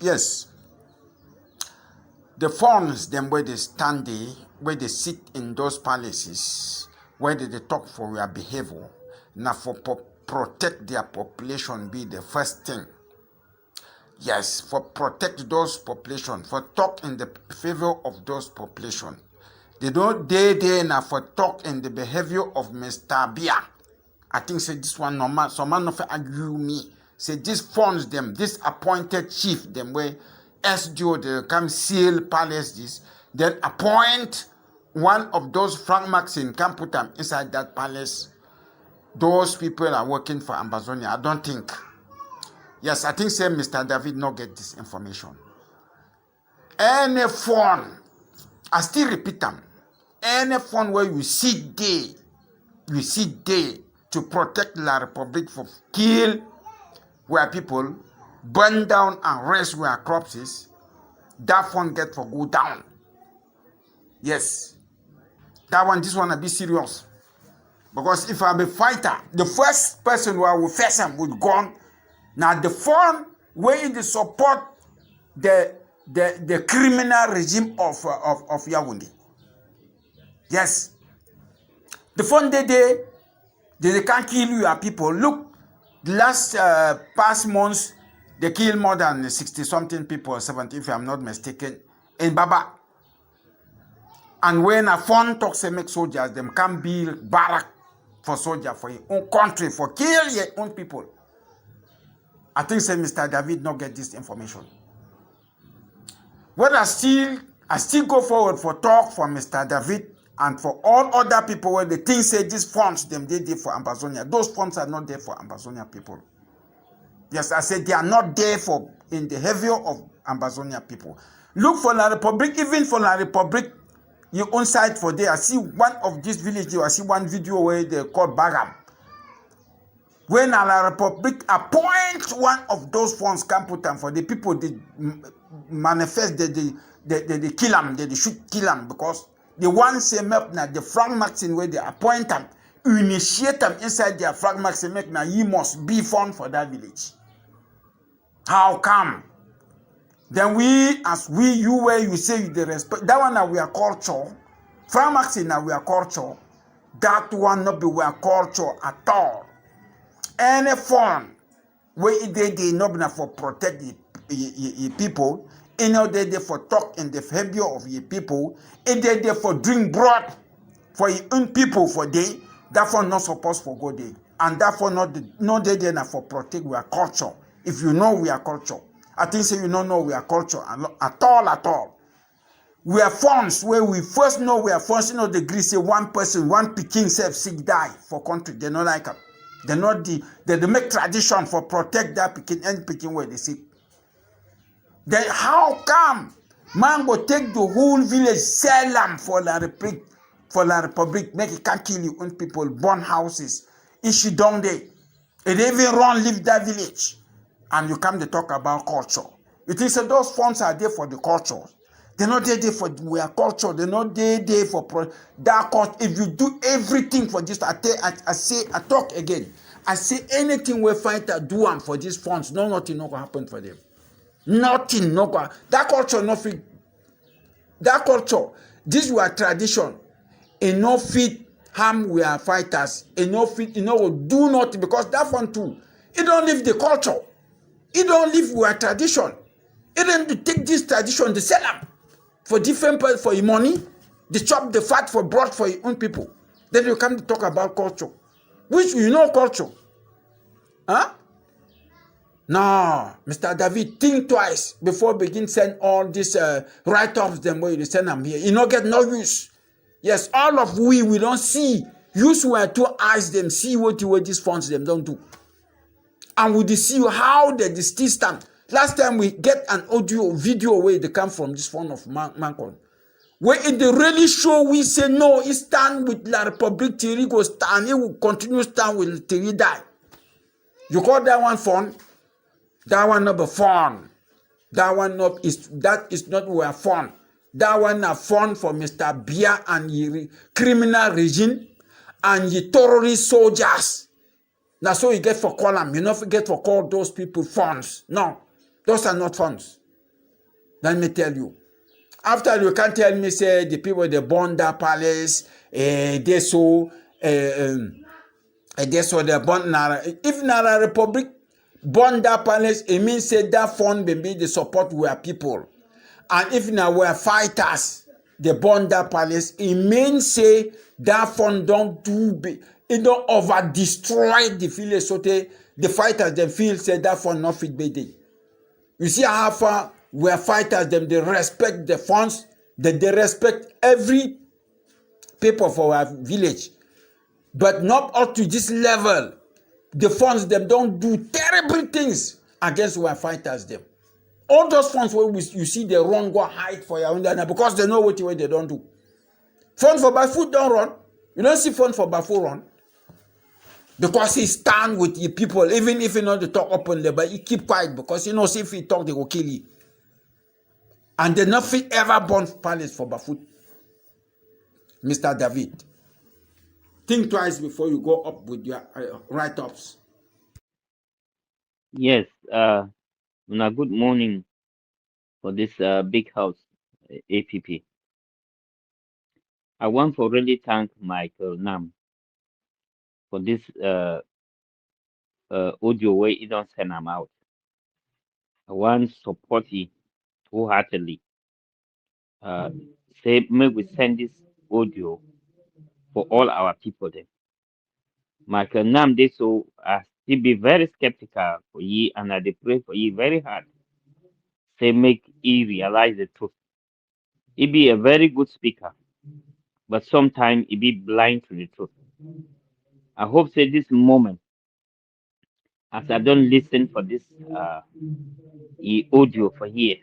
[SPEAKER 1] Yes. The funds them where they stand there, where they sit in those palaces, where they talk for their behavior, now for protect their population be the first thing. Yes, for protect those population, for talk in the favor of those population. They don't they now for talk in the behavior of Mr. Bia. I think say this one normal, so man of argue me. Say this funds them, this appointed chief them where SDO they come seal palace this, then appoint one of those Frank Maxine can put them inside that palace. Those people are working for Ambazonian. I don't think. Yes, I think say Mr. David not get this information. Any phone, I still repeat them. Any phone where you sit there to protect La Republique for kill where people burn down and raise where corpses, that phone get for go down. Yes. That one, this one will be serious. Because if I'm a fighter, the first person who I will face him with gun, now the phone where they support the criminal regime of Yaoundé. Yes. The phone they can't kill your people. Look, the last past months, they killed more than 60-something people, 70 if I'm not mistaken, in Baba. And when a phone talks to make soldiers, them can build barrack for soldiers for your own country, for kill your own people. I think say Mr. David not get this information. What I still go forward for talk for Mr. David and for all other people where they think say these funds them they did for Ambazonia. Those funds are not there for Ambazonia people. Yes, I said they are not there for in the behavior of Ambazonia people. Look for La Republique, even for La Republique, you own side for there. I see one of these villages, I see one video where they call Bagam. When La Republique appoint one of those funds can put them for the people they manifest they kill them, they shoot kill them because the one same up now the Frank Maxine where they appoint them, initiate them inside their Frank Maxine make now you must be fund for that village. How come? Then you where you say the respect that one now we are culture. Frank Maxine now we are culture. That one not be we are culture at all. Any fund where they not be for protect the people,
[SPEAKER 6] You know, they for talk in the behavior of your people. And they for drink broad for your own people for day. Therefore not supposed for go day. And therefore not they for protect our culture. If you know we are culture. I think say you don't know we are culture at all. We are funds where we first know we are funds, you know, the degree say one person, one pikin self sick die for country. They not like it. They make tradition for protect that pikin and pikin where they sick. Then how come man go take the whole village, sell them for la republic, make it can't kill you own people, burn houses, issue down there. It even run leave that village. And you come to talk about culture. You think so those funds are there for the culture. They're not there for our culture. They're not there for that culture. If you do everything for this, I talk again. I say anything we fighter do them for these funds, nothing not gonna happen for them. Nothing, no go. That culture, no fit. That culture, this were tradition. And no fit harm we are fighters. And no fit, do nothing because that one too. It don't live the culture. It don't live with our tradition. It don't take this tradition, they sell them for different people for your money. They chop the fat for broad for your own people. Then you come to talk about culture. Which you know culture. Huh? No, Mr. David, think twice before begin send all these write-offs them where you send them here. You don't get no use. Yes, all of we don't see. Use were to eyes them, see what these funds them don't do. And we see how they still stand. Last time we get an audio, video where they come from this fund of Mancon. Where it really show we say no, he stand with La Republic till he go stand, he will continue stand with till he die. You call that one fund? That one not a fund. That is not where fund. That one a fund for Mr. Bia and the criminal regime and the terrorist soldiers. Now so you get for call them. You not forget for call those people funds. No, those are not funds. Let me tell you. After you can't tell me say the people they burn that palace, they so they burn Nara. If Nara Republic burn that palace, it means say that fund maybe the support were people. And if now we're fighters, they burn that palace, it means say that fund don't it don't over destroy the village so the fighters they feel say that fund not fit be there. You see how far we're fighters them they respect the funds, they respect every people for our village. But not up to this level. The funds them don't do terrible things against our fighters them. All those funds where you see they run go hide for your own because they know what they don't do. Fund for Bafoot don't run. You don't see fund for Bafoot run. Because he stand with the people, even if he not to talk openly, but he keep quiet because he knows if he talk, they will kill you. And they nothing ever burn palace for Bafoot. Mr. David. Think twice before you go up with your write-ups.
[SPEAKER 2] Yes, good morning for this big house, APP. I want to really thank Michael Nam for this audio where he don't send them out. I want support you wholeheartedly. Say, may we send this audio for all our people then. Michael Nam, they so still be very skeptical for ye and I dey pray for ye very hard. Say, make he realize the truth. He be a very good speaker, but sometimes he be blind to the truth. I hope say this moment, as I don't listen for this audio for here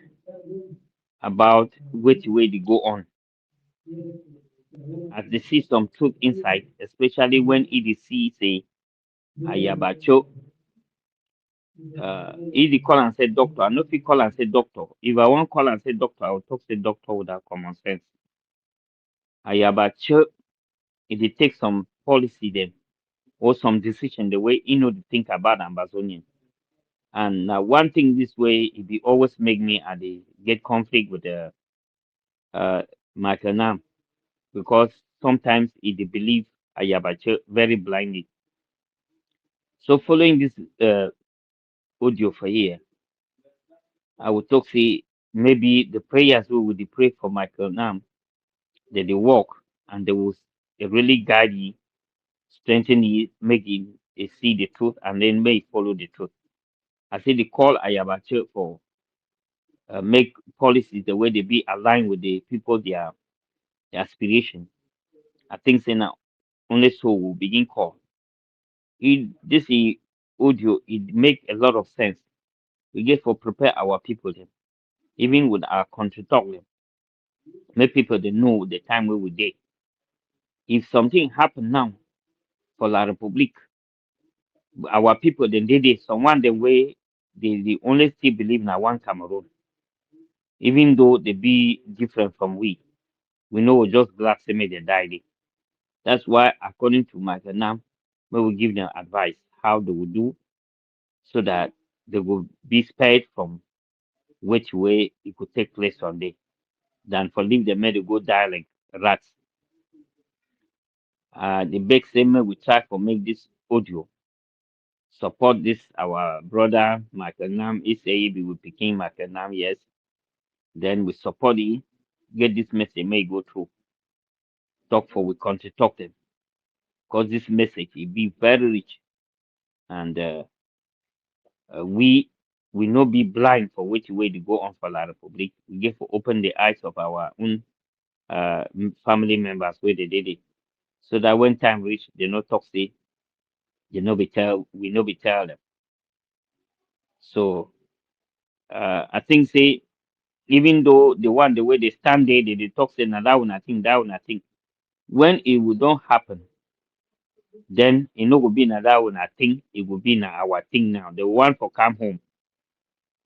[SPEAKER 2] about which way they go on, as they see some truth inside, especially when he see say Ayabacho, he call and say doctor. I know if he call and say doctor. If I want call and say doctor, I will talk say doctor without common sense. Ayabacho, if they take some policy then or some decision the way he know to think about Ambazonian. And one thing this way, it be always make me get conflict with the Michael Nam because sometimes he dey believe Ayabacho very blindly. So following this audio for here, I will talk say maybe the prayers we would pray for Michael Nam, that they walk and they will really guide you, strengthen you, make you see the truth, and then may follow the truth. I say the call Ayabache for make policies the way they be aligned with the people, their aspiration. I think say now only so will begin call. This audio it make a lot of sense. We get for prepare our people then, even with our country talk them, make people they know the time we will date. If something happen now for La Republique, our people then they someone the way they only still believe in one Cameroon, even though they be different from we. We know we just glad to make they die there. That's why according to my Nam, we will give them advice how they will do so that they will be spared from which way it could take place on day than for leave them to go die like rats. The big statement we try for make this audio support this our brother Michael Nam is say we will picking Michael Nam, yes. Then we support it, get this message may go through. Talk for we country talk them. Because this message it be very rich and we not be blind for which way to go on for La Republic. We get to open the eyes of our own family members where they did it. So that when time reach, they no talk say, they no be tell, we no be tell them. So I think say even though the way they stand there, they talk say na that one I think that one I think. When it will don't happen, then it no will be na that one I think it will be na our thing now. The one for come home.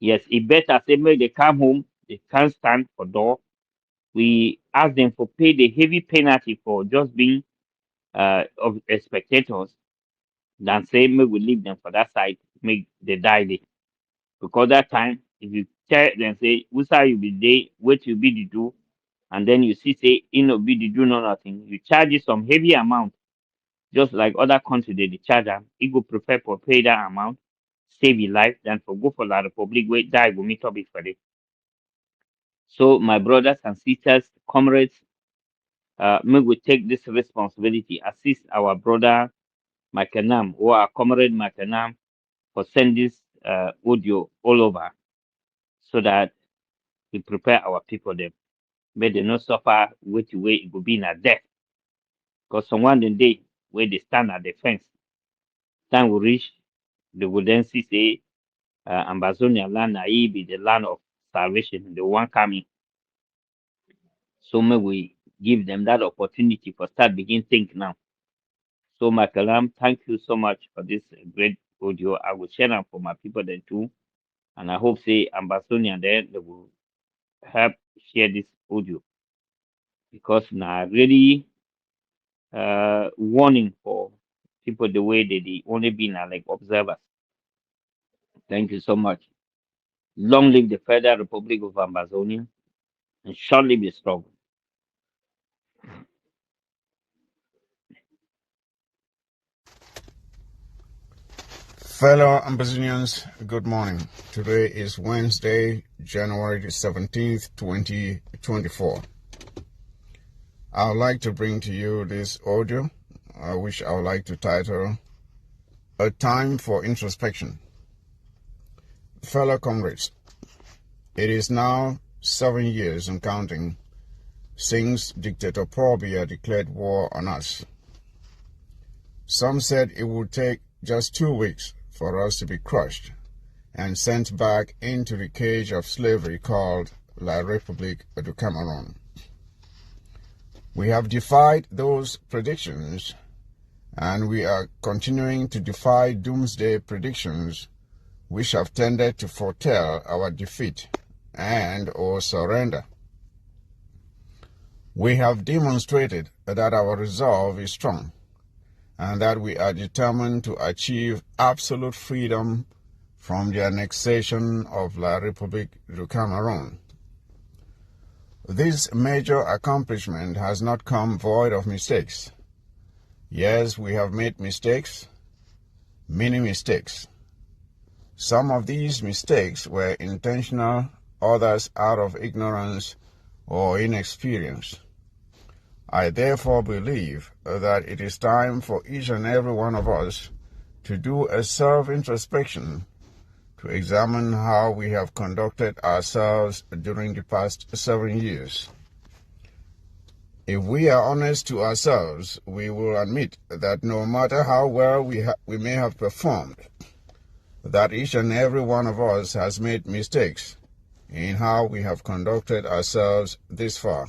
[SPEAKER 2] Yes, it better say make they come home, they can't stand for door. We ask them for pay the heavy penalty for just being of spectators than say make we leave them for that side, make they die there. Because that time, if you tell them say, which side you be there, what you be the do, and then you see say you know be the do no nothing, you charge it some heavy amount, just like other countries they charge them, you go prefer for pay that amount, save your life than for go for la republic where die go meet up it for it. So my brothers and sisters, comrades, may we take this responsibility, assist our brother Makanam or our comrade Makanam for send this audio all over so that we prepare our people them. May they not suffer which way it will be in a death. Because someone in day where they stand at the fence, time will reach, they will then see say Ambazonian land be the land of salvation, the one coming. So may we give them that opportunity for start begin think now. So Makalam, thank you so much for this great audio. I will share them for my people then too. And I hope say Ambazonian then they will help share this audio. Because now really warning for people the way they only been like observers. Thank you so much. Long live the Federal Republic of Ambazonia and short live the struggle.
[SPEAKER 1] Fellow Ambazonians, good morning. Today is Wednesday, January the 17th, 2024. I would like to bring to you this audio, which I would like to title, A Time for Introspection. Fellow comrades, it is now 7 years and counting since Dictator Paul Biya declared war on us. Some said it would take just 2 weeks for us to be crushed and sent back into the cage of slavery called La République du Cameroun. We have defied those predictions, and we are continuing to defy doomsday predictions which have tended to foretell our defeat and or surrender. We have demonstrated that our resolve is strong and that we are determined to achieve absolute freedom from the annexation of La République du Cameroun. This major accomplishment has not come void of mistakes. Yes, we have made mistakes, many mistakes. Some of these mistakes were intentional
[SPEAKER 7] others out of ignorance or inexperience. I therefore believe that it is time for each and every one of us to do a self-introspection, to examine how we have conducted ourselves during the past 7 years. If we are honest to ourselves, we will admit that no matter how well we may have performed, that each and every one of us has made mistakes in how we have conducted ourselves this far.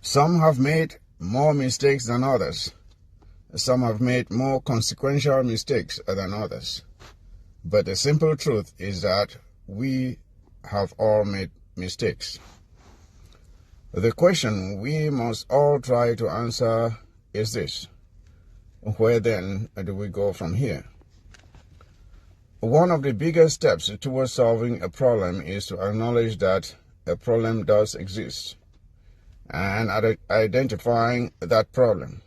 [SPEAKER 7] Some have made more mistakes than others. Some have made more consequential mistakes than others. But the simple truth is that we have all made mistakes. The question we must all try to answer is this: where then do we go from here? One of the biggest steps towards solving a problem is to acknowledge that a problem does exist and identifying that problem.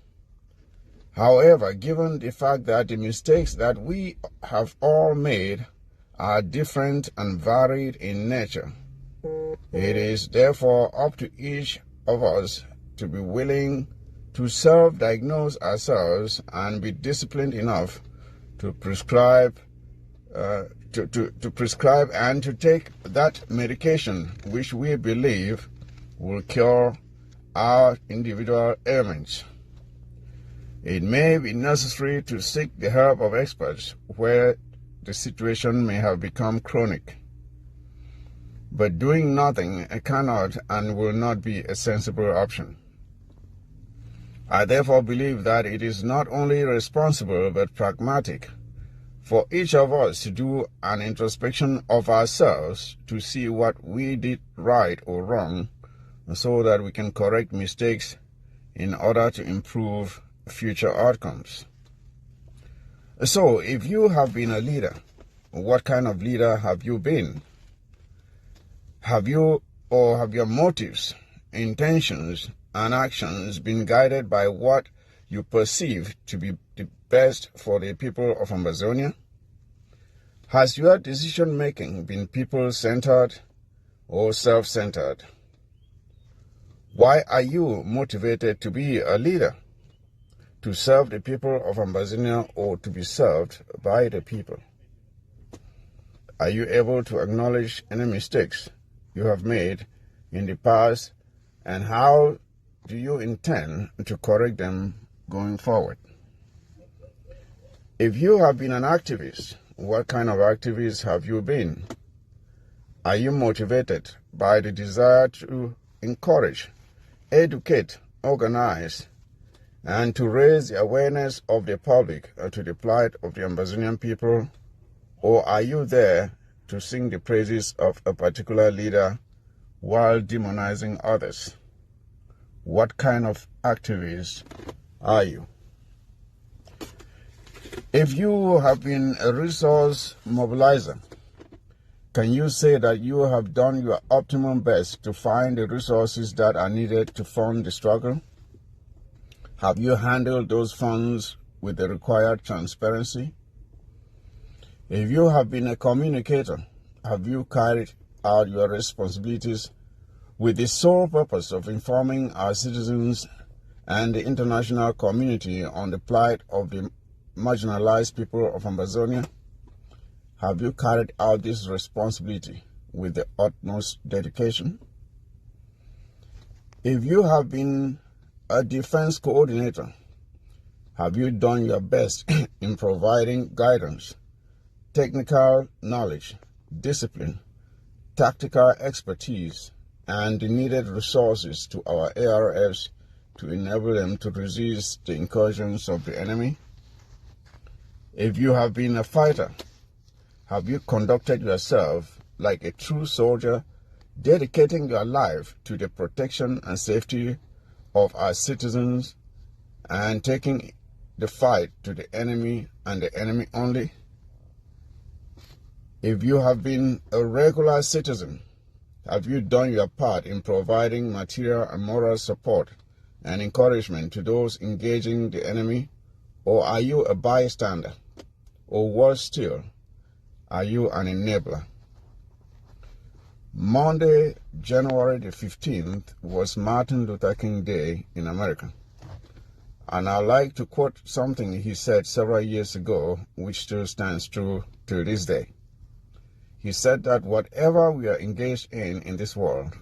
[SPEAKER 7] However, given the fact that the mistakes that we have all made are different and varied in nature, it is therefore up to each of us to be willing to self-diagnose ourselves and be disciplined enough to prescribe and to take that medication which we believe will cure our individual ailments. It may be necessary to seek the help of experts where the situation may have become chronic. But doing nothing cannot and will not be a sensible option. I therefore believe that it is not only responsible but pragmatic for each of us to do an introspection of ourselves to see what we did right or wrong, so that we can correct mistakes in order to improve future outcomes. So, if you have been a leader, what kind of leader have you been? Have your motives, intentions, and actions been guided by what you perceive to be the best for the people of Ambazonia? Has your decision-making been people-centered or self-centered? Why are you motivated to be a leader? To serve the people of Ambazonia or to be served by the people? Are you able to acknowledge any mistakes you have made in the past, and how do you intend to correct them going forward? If you have been an activist, what kind of activist have you been? Are you motivated by the desire to encourage, educate, organize, and to raise the awareness of the public to the plight of the Ambazonian people? Or are you there to sing the praises of a particular leader while demonizing others? What kind of activist are you? If you have been a resource mobilizer, can you say that you have done your optimum best to find the resources that are needed to fund the struggle? Have you handled those funds with the required transparency? If you have been a communicator, have you carried out your responsibilities with the sole purpose of informing our citizens and the international community on the plight of the marginalized people of Ambazonia? Have you carried out this responsibility with the utmost dedication? If you have been a defense coordinator, have you done your best in providing guidance, technical knowledge, discipline, tactical expertise, and the needed resources to our ARFs to enable them to resist the incursions of the enemy? If you have been a fighter, have you conducted yourself like a true soldier, dedicating your life to the protection and safety of our citizens and taking the fight to the enemy and the enemy only? If you have been a regular citizen, have you done your part in providing material and moral support and encouragement to those engaging the enemy? Or are you a bystander? Or worse still, are you an enabler? Monday, January the 15th, was Martin Luther King Day in America. And I'd like to quote something he said several years ago, which still stands true to this day. He said that whatever we are engaged in this world,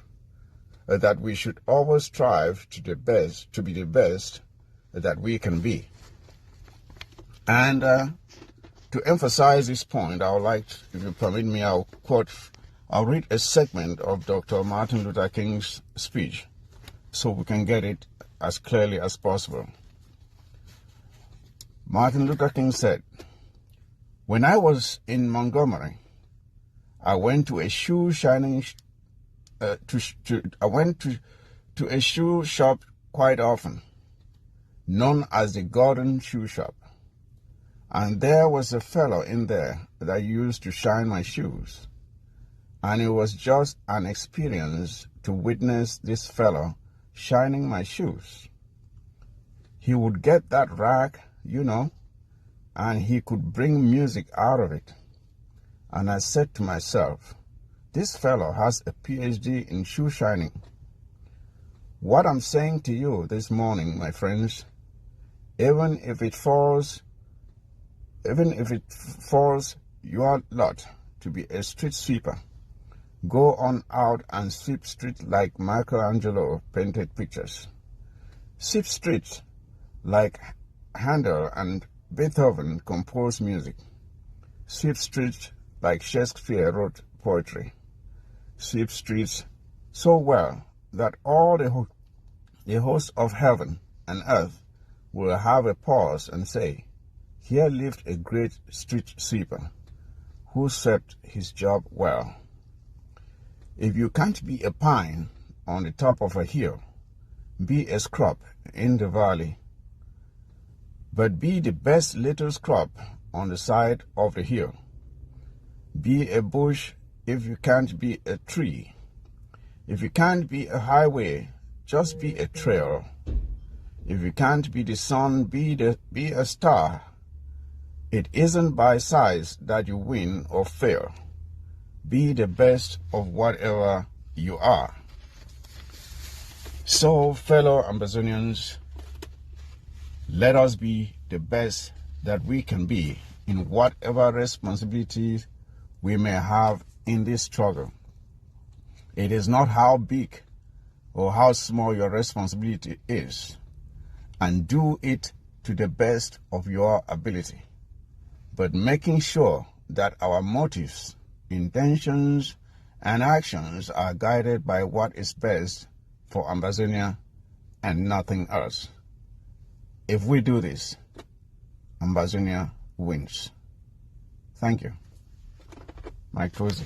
[SPEAKER 7] that we should always strive to be the best that we can be. And to emphasize this point, I would like, if you permit me, I'll read a segment of Dr. Martin Luther King's speech so we can get it as clearly as possible. Martin Luther King said, "When I was in Montgomery, I went to a shoe shining I went to a shoe shop quite often, known as the Gordon Shoe Shop. And there was a fellow in there that used to shine my shoes. And it was just an experience to witness this fellow shining my shoes. He would get that rack, and he could bring music out of it. And I said to myself, this fellow has a PhD in shoe shining. What I'm saying to you this morning, my friends, even if it falls your lot to be a street sweeper, go on out and sweep streets like Michelangelo painted pictures. Sweep streets like Handel and Beethoven composed music. Sweep streets like Shakespeare wrote poetry. Sweep streets so well that all the hosts of heaven and earth will have a pause and say, here lived a great street sweeper who swept his job well. If you can't be a pine on the top of a hill, be a scrub in the valley, but be the best little scrub on the side of the hill. Be a bush if you can't be a tree. If you can't be a highway, just be a trail. If you can't be the sun, be a star. It isn't by size that you win or fail. Be the best of whatever you are. So, fellow Ambazonians, let us be the best that we can be in whatever responsibilities we may have in this struggle. It is not how big or how small your responsibility is, and do it to the best of your ability, but making sure that our motives, intentions, and actions are guided by what is best for Ambazonia and nothing else. If we do this, Ambazonia wins. Thank you. Mike Cozy.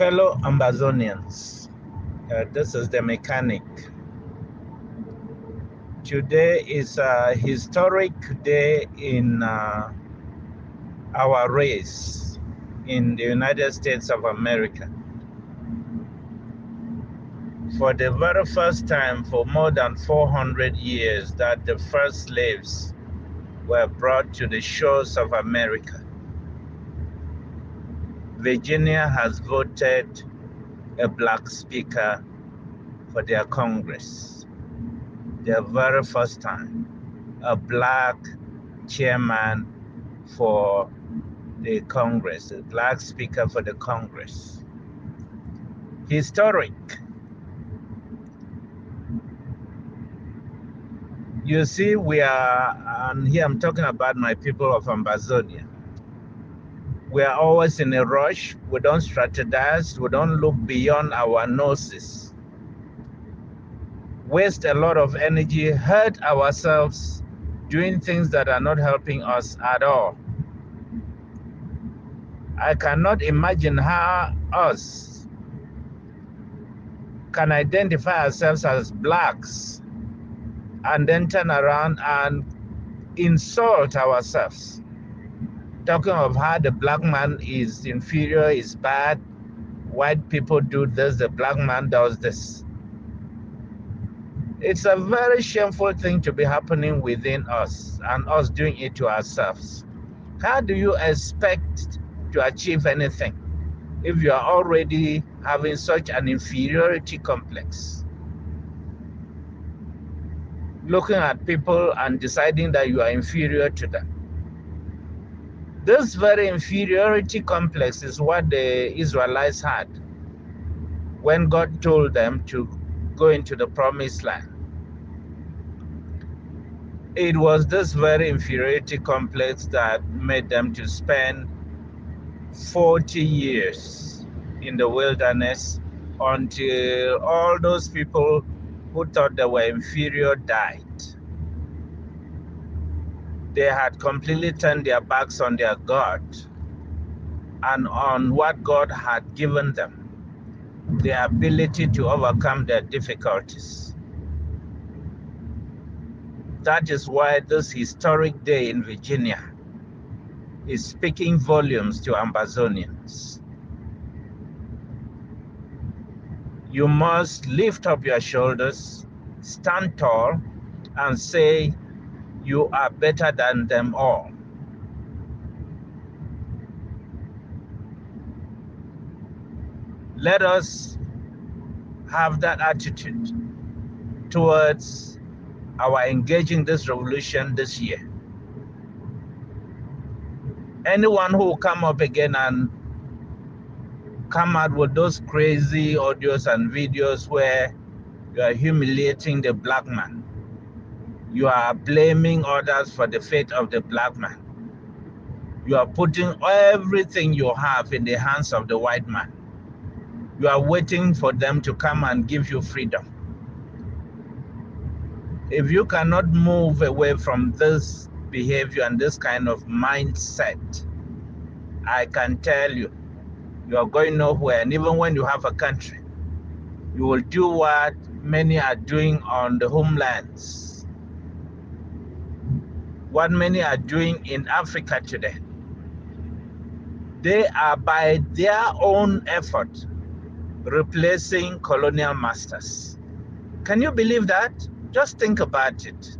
[SPEAKER 8] Fellow Ambazonians, this is the mechanic. Today is a historic day in our race in the United States of America. For the very first time for more than 400 years that the first slaves were brought to the shores of America, Virginia has voted a black speaker for their Congress. The very first time, a black chairman for the Congress, a black speaker for the Congress. Historic. You see, we are, and here I'm talking about my people of Ambazonia. We are always in a rush. We don't strategize. We don't look beyond our noses. Waste a lot of energy, hurt ourselves, doing things that are not helping us at all. I cannot imagine how us can identify ourselves as blacks and then turn around and insult ourselves, talking of how the black man is inferior, is bad, white people do this, the black man does this. It's a very shameful thing to be happening within us and us doing it to ourselves. How do you expect to achieve anything if you are already having such an inferiority complex? Looking at people and deciding that you are inferior to them. This very inferiority complex is what the Israelites had when God told them to go into the promised land. It was this very inferiority complex that made them to spend 40 years in the wilderness until all those people who thought they were inferior died. They had completely turned their backs on their God and on what God had given them, the ability to overcome their difficulties. That is why this historic day in Virginia is speaking volumes to Ambazonians. You must lift up your shoulders stand tall and say you are better than them all. Let us have that attitude towards our engaging this revolution this year. Anyone who will come up again and come out with those crazy audios and videos where you are humiliating the black man, you are blaming others for the fate of the black man, you are putting everything you have in the hands of the white man. You are waiting for them to come and give you freedom. If you cannot move away from this behavior and this kind of mindset, I can tell you, you are going nowhere. And even when you have a country, you will do what many are doing on the homelands, what many are doing in Africa today. They are, by their own effort, replacing colonial masters. Can you believe that? Just think about it.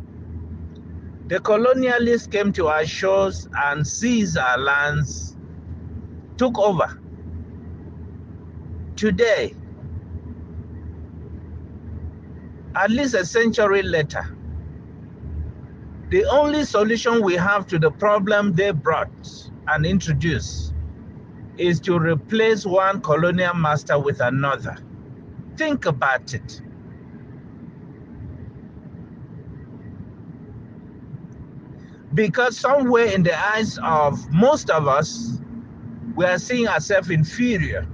[SPEAKER 8] The colonialists came to our shores and seized our lands, took over. Today, at least a century later, the only solution we have to the problem they brought and introduced is to replace one colonial master with another. Think about it. Because somewhere in the eyes of most of us, we are seeing ourselves inferior.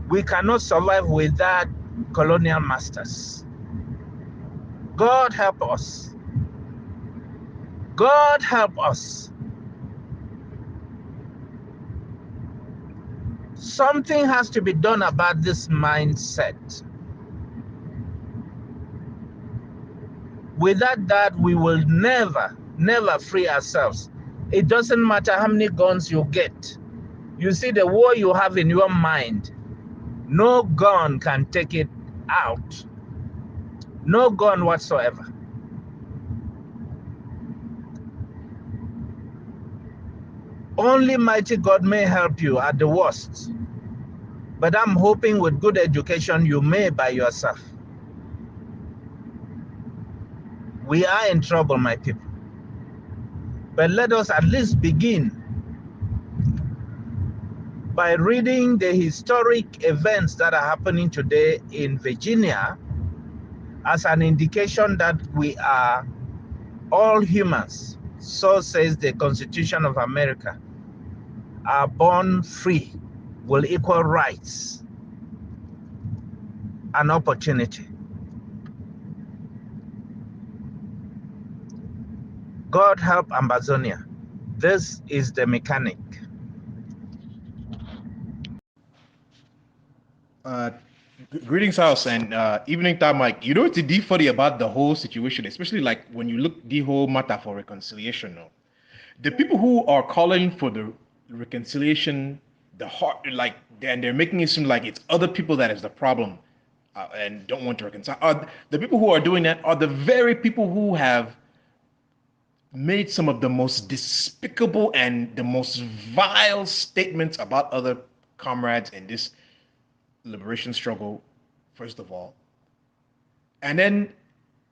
[SPEAKER 8] We cannot survive without colonial masters. God help us. God help us. Something has to be done about this mindset. Without that, we will never free ourselves. It doesn't matter how many guns you get. You see, the war you have in your mind, no gun can take it out. No gun whatsoever. Only mighty God may help you at the worst. But I'm hoping with good education, you may by yourself. We are in trouble, my people. But let us at least begin by reading the historic events that are happening today in Virginia as an indication that we are all humans. So says the Constitution of America, are born free with equal rights and opportunity. God help Ambazonia. This is the mechanic.
[SPEAKER 9] Greetings, house, and evening time, Mike. You know what's the funny about the whole situation, especially like when you look the whole matter for reconciliation. No, the people who are calling for the reconciliation, the heart, like, and they're making it seem like it's other people that is the problem, and don't want to reconcile. The people who are doing that are the very people who have made some of the most despicable and the most vile statements about other comrades in this liberation struggle, first of all. And then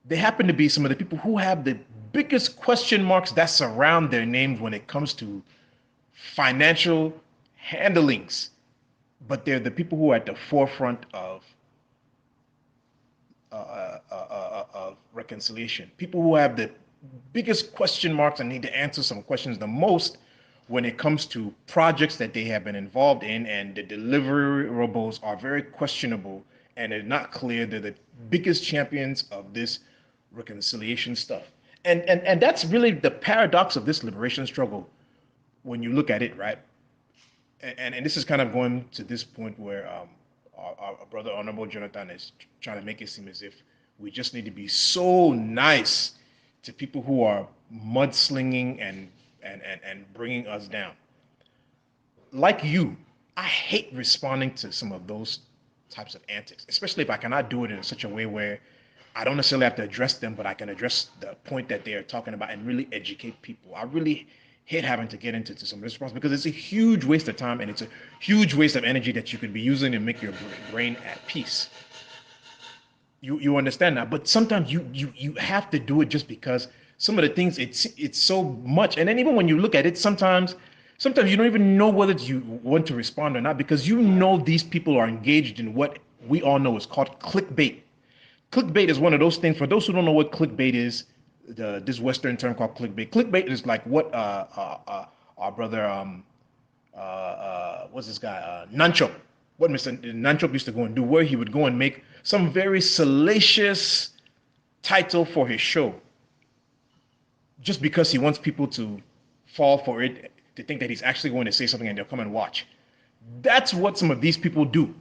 [SPEAKER 9] they happen to be some of the people who have the biggest question marks that surround their names when it comes to financial handlings. But they're the people who are at the forefront of reconciliation. People who have the biggest question marks and need to answer some questions the most when it comes to projects that they have been involved in, and the deliverables are very questionable and it's not clear. They're the biggest champions of this reconciliation stuff. And that's really the paradox of this liberation struggle when you look at it, right? And this is kind of going to this point where our brother Honorable Jonathan is trying to make it seem as if we just need to be so nice to people who are mudslinging and bringing us down. Like you, I hate responding to some of those types of antics, especially if I cannot do it in such a way where I don't necessarily have to address them, but I can address the point that they are talking about and really educate people. I really hate having to get into some of this response because it's a huge waste of time and it's a huge waste of energy that you could be using to make your brain at peace. You understand that, but sometimes you have to do it just because some of the things it's so much, and then even when you look at it, sometimes you don't even know whether you want to respond or not because you know these people are engaged in what we all know is called clickbait. Clickbait is one of those things. For those who don't know what clickbait is, this Western term called clickbait. Clickbait is like what our brother what's this guy Nanchop, what Mr. Nanchop used to go and do, where he would go and make some very salacious title for his show, just because he wants people to fall for it, to think that he's actually going to say something and they'll come and watch. That's what some of these people do.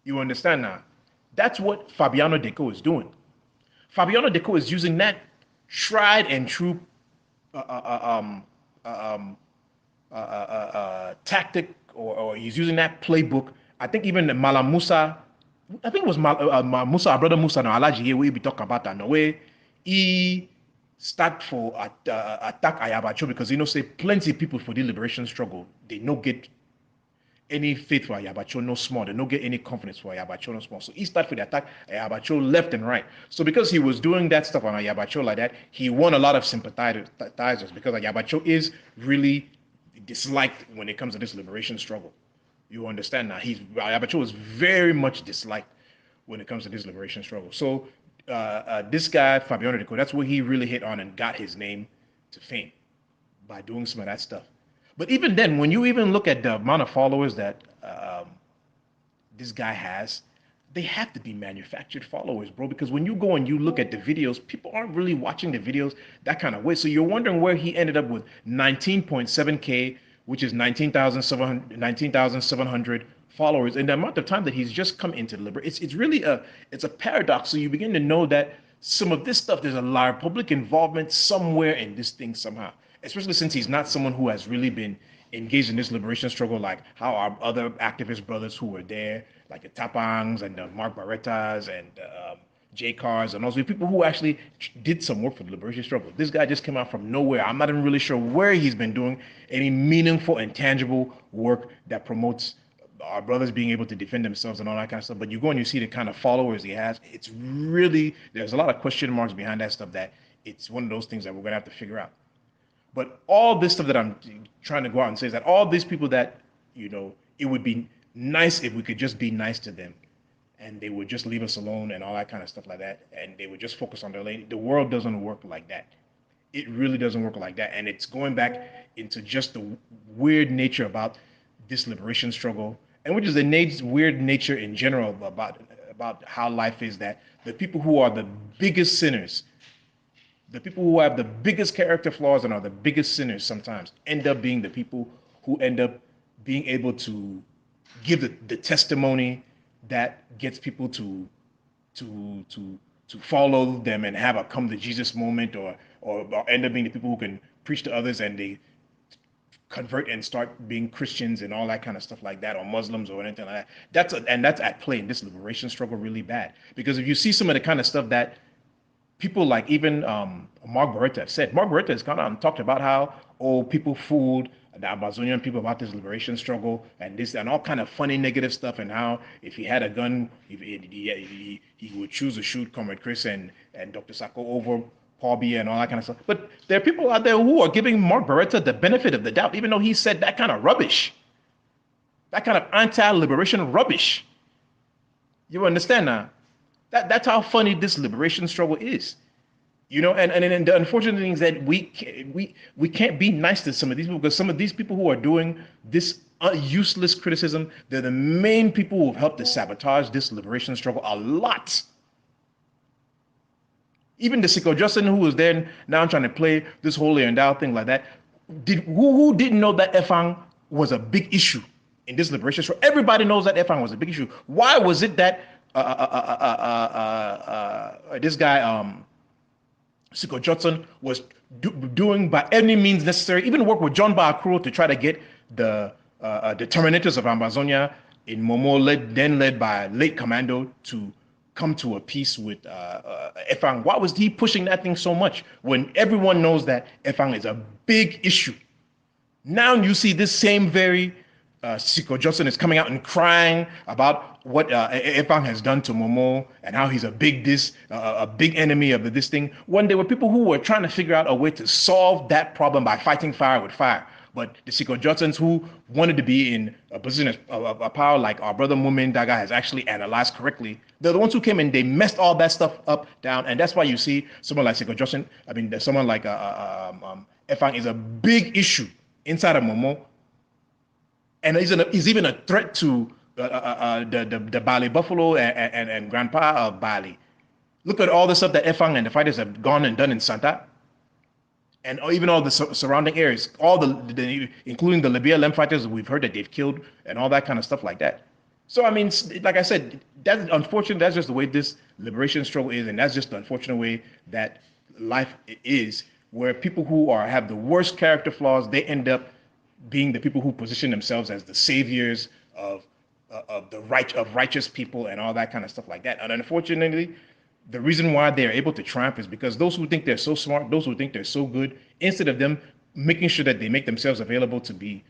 [SPEAKER 9] You understand now? That's what Fabiano Deco is doing. Fabiano Deco is using that tried and true tactic, or he's using that playbook. I think even Malam Musa, I think it was Musa, our brother Musa, no, Alaji here, we be talking about that. No way, he start for attack Ayabacho because say plenty of people for the liberation struggle, they no get any faith for Ayabacho no small. They don't get any confidence for Ayabacho no small. So he started for the attack Ayabacho left and right. So because he was doing that stuff on Ayabacho like that, he won a lot of sympathizers because Ayabacho is really disliked when it comes to this liberation struggle. You understand now? Ayabacho is very much disliked when it comes to this liberation struggle. So this guy, Fabiano Deco, that's where he really hit on and got his name to fame, by doing some of that stuff. But even then, when you even look at the amount of followers that this guy has, they have to be manufactured followers, bro. Because when you go and you look at the videos, people aren't really watching the videos that kind of way. So you're wondering where he ended up with 19.7K, which is 19,700 followers, and the amount of time that he's just come into the liberation. It's really a paradox. So you begin to know that some of this stuff, there's a lot of public involvement somewhere in this thing somehow. Especially since he's not someone who has really been engaged in this liberation struggle like how our other activist brothers who were there, like the Tapangs and the Mark Barrettas and J Cars and those people who actually did some work for the liberation struggle. This guy just came out from nowhere. I'm not even really sure where he's been doing any meaningful and tangible work that promotes our brothers being able to defend themselves and all that kind of stuff. But you go and you see the kind of followers he has. It's really, there's a lot of question marks behind that stuff that it's one of those things that we're going to have to figure out. But all this stuff that I'm trying to go out and say is that all these people that, it would be nice if we could just be nice to them and they would just leave us alone and all that kind of stuff like that. And they would just focus on their lane. The world doesn't work like that. It really doesn't work like that. And it's going back into just the weird nature about this liberation struggle, and which is the weird nature in general about how life is, that the people who are the biggest sinners, the people who have the biggest character flaws and are the biggest sinners sometimes end up being the people who end up being able to give the testimony that gets people to follow them and have a come to Jesus moment, or end up being the people who can preach to others and they convert and start being Christians and all that kind of stuff like that, or Muslims or anything like that. That's at play in this liberation struggle really bad. Because if you see some of the kind of stuff that people like even Mark Barretta have said, Mark Barretta has gone out and talked about how people fooled the Ambazonian people about this liberation struggle and this and all kind of funny negative stuff, and how if he had a gun, he would choose to shoot Comrade Chris and Dr. Sacco over Paul Biya and all that kind of stuff. But there are people out there who are giving Mark Barretta the benefit of the doubt, even though he said that kind of rubbish, that kind of anti-liberation rubbish. You understand now? That's how funny this liberation struggle is. And the unfortunate thing is that we can't be nice to some of these people, because some of these people who are doing this useless criticism, they're the main people who have helped to sabotage this liberation struggle a lot. Even the Siko Justin, who was there now trying to play this holy and thou thing like that, who didn't know that Efang was a big issue in this liberation struggle? Everybody knows that Efang was a big issue. Why was it that this guy Siko Johnson was doing by any means necessary, even work with John Baakuro to try to get the Terminators of Ambazonia in Momo, led by late Commando, to come to a peace with Efang? Why was he pushing that thing so much when everyone knows that Efang is a big issue? Now you see this same very Siko Johnson is coming out and crying about what Efang has done to Momo and how he's a big enemy of this thing, when there were people who were trying to figure out a way to solve that problem by fighting fire with fire. But the Siko Johnsons who wanted to be in a position of power, like our brother Mumin Daga has actually analyzed correctly, they're the ones who came in, they messed all that stuff up, down, and that's why you see someone like Siko Johnson, someone like Efang is a big issue inside of Momo, and he's even a threat to the Bali Buffalo and Grandpa of Bali. Look at all the stuff that Efang and the fighters have gone and done in Santa, and even all the surrounding areas, all the including the BLM fighters we've heard that they've killed and all that kind of stuff like that. So I mean, like I said, that's unfortunate. That's just the way this liberation struggle is, and that's just the unfortunate way that life is, where people who have the worst character flaws, they end up being the people who position themselves as the saviors of righteous people and all that kind of stuff like that. And unfortunately, the reason why they're able to triumph is because those who think they're so smart, those who think they're so good, instead of them making sure that they make themselves available to be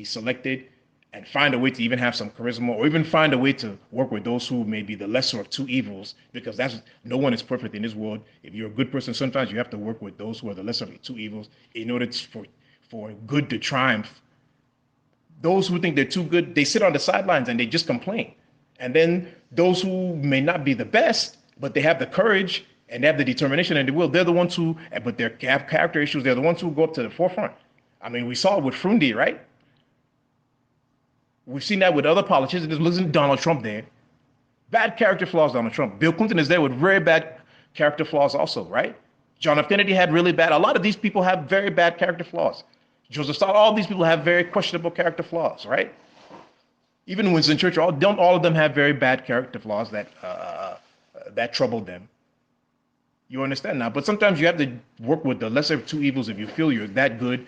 [SPEAKER 9] selected and find a way to even have some charisma, or even find a way to work with those who may be the lesser of two evils, because no one is perfect in this world. If you're a good person, sometimes you have to work with those who are the lesser of two evils in order for good to triumph. Those who think they're too good, they sit on the sidelines and they just complain. And then those who may not be the best, but they have the courage and they have the determination and the will, they're the ones who, but they have character issues, they're the ones who go up to the forefront. I mean, we saw it with Frundi, right? We've seen that with other politicians. Listen to Donald Trump there. Bad character flaws, Donald Trump. Bill Clinton is there with very bad character flaws also, right? John F. Kennedy had really bad. A lot of these people have very bad character flaws. Joseph Stalin, all these people have very questionable character flaws, right? Even Winston Churchill, don't all of them have very bad character flaws that troubled them? You understand now? But sometimes you have to work with the lesser of two evils if you feel you're that good,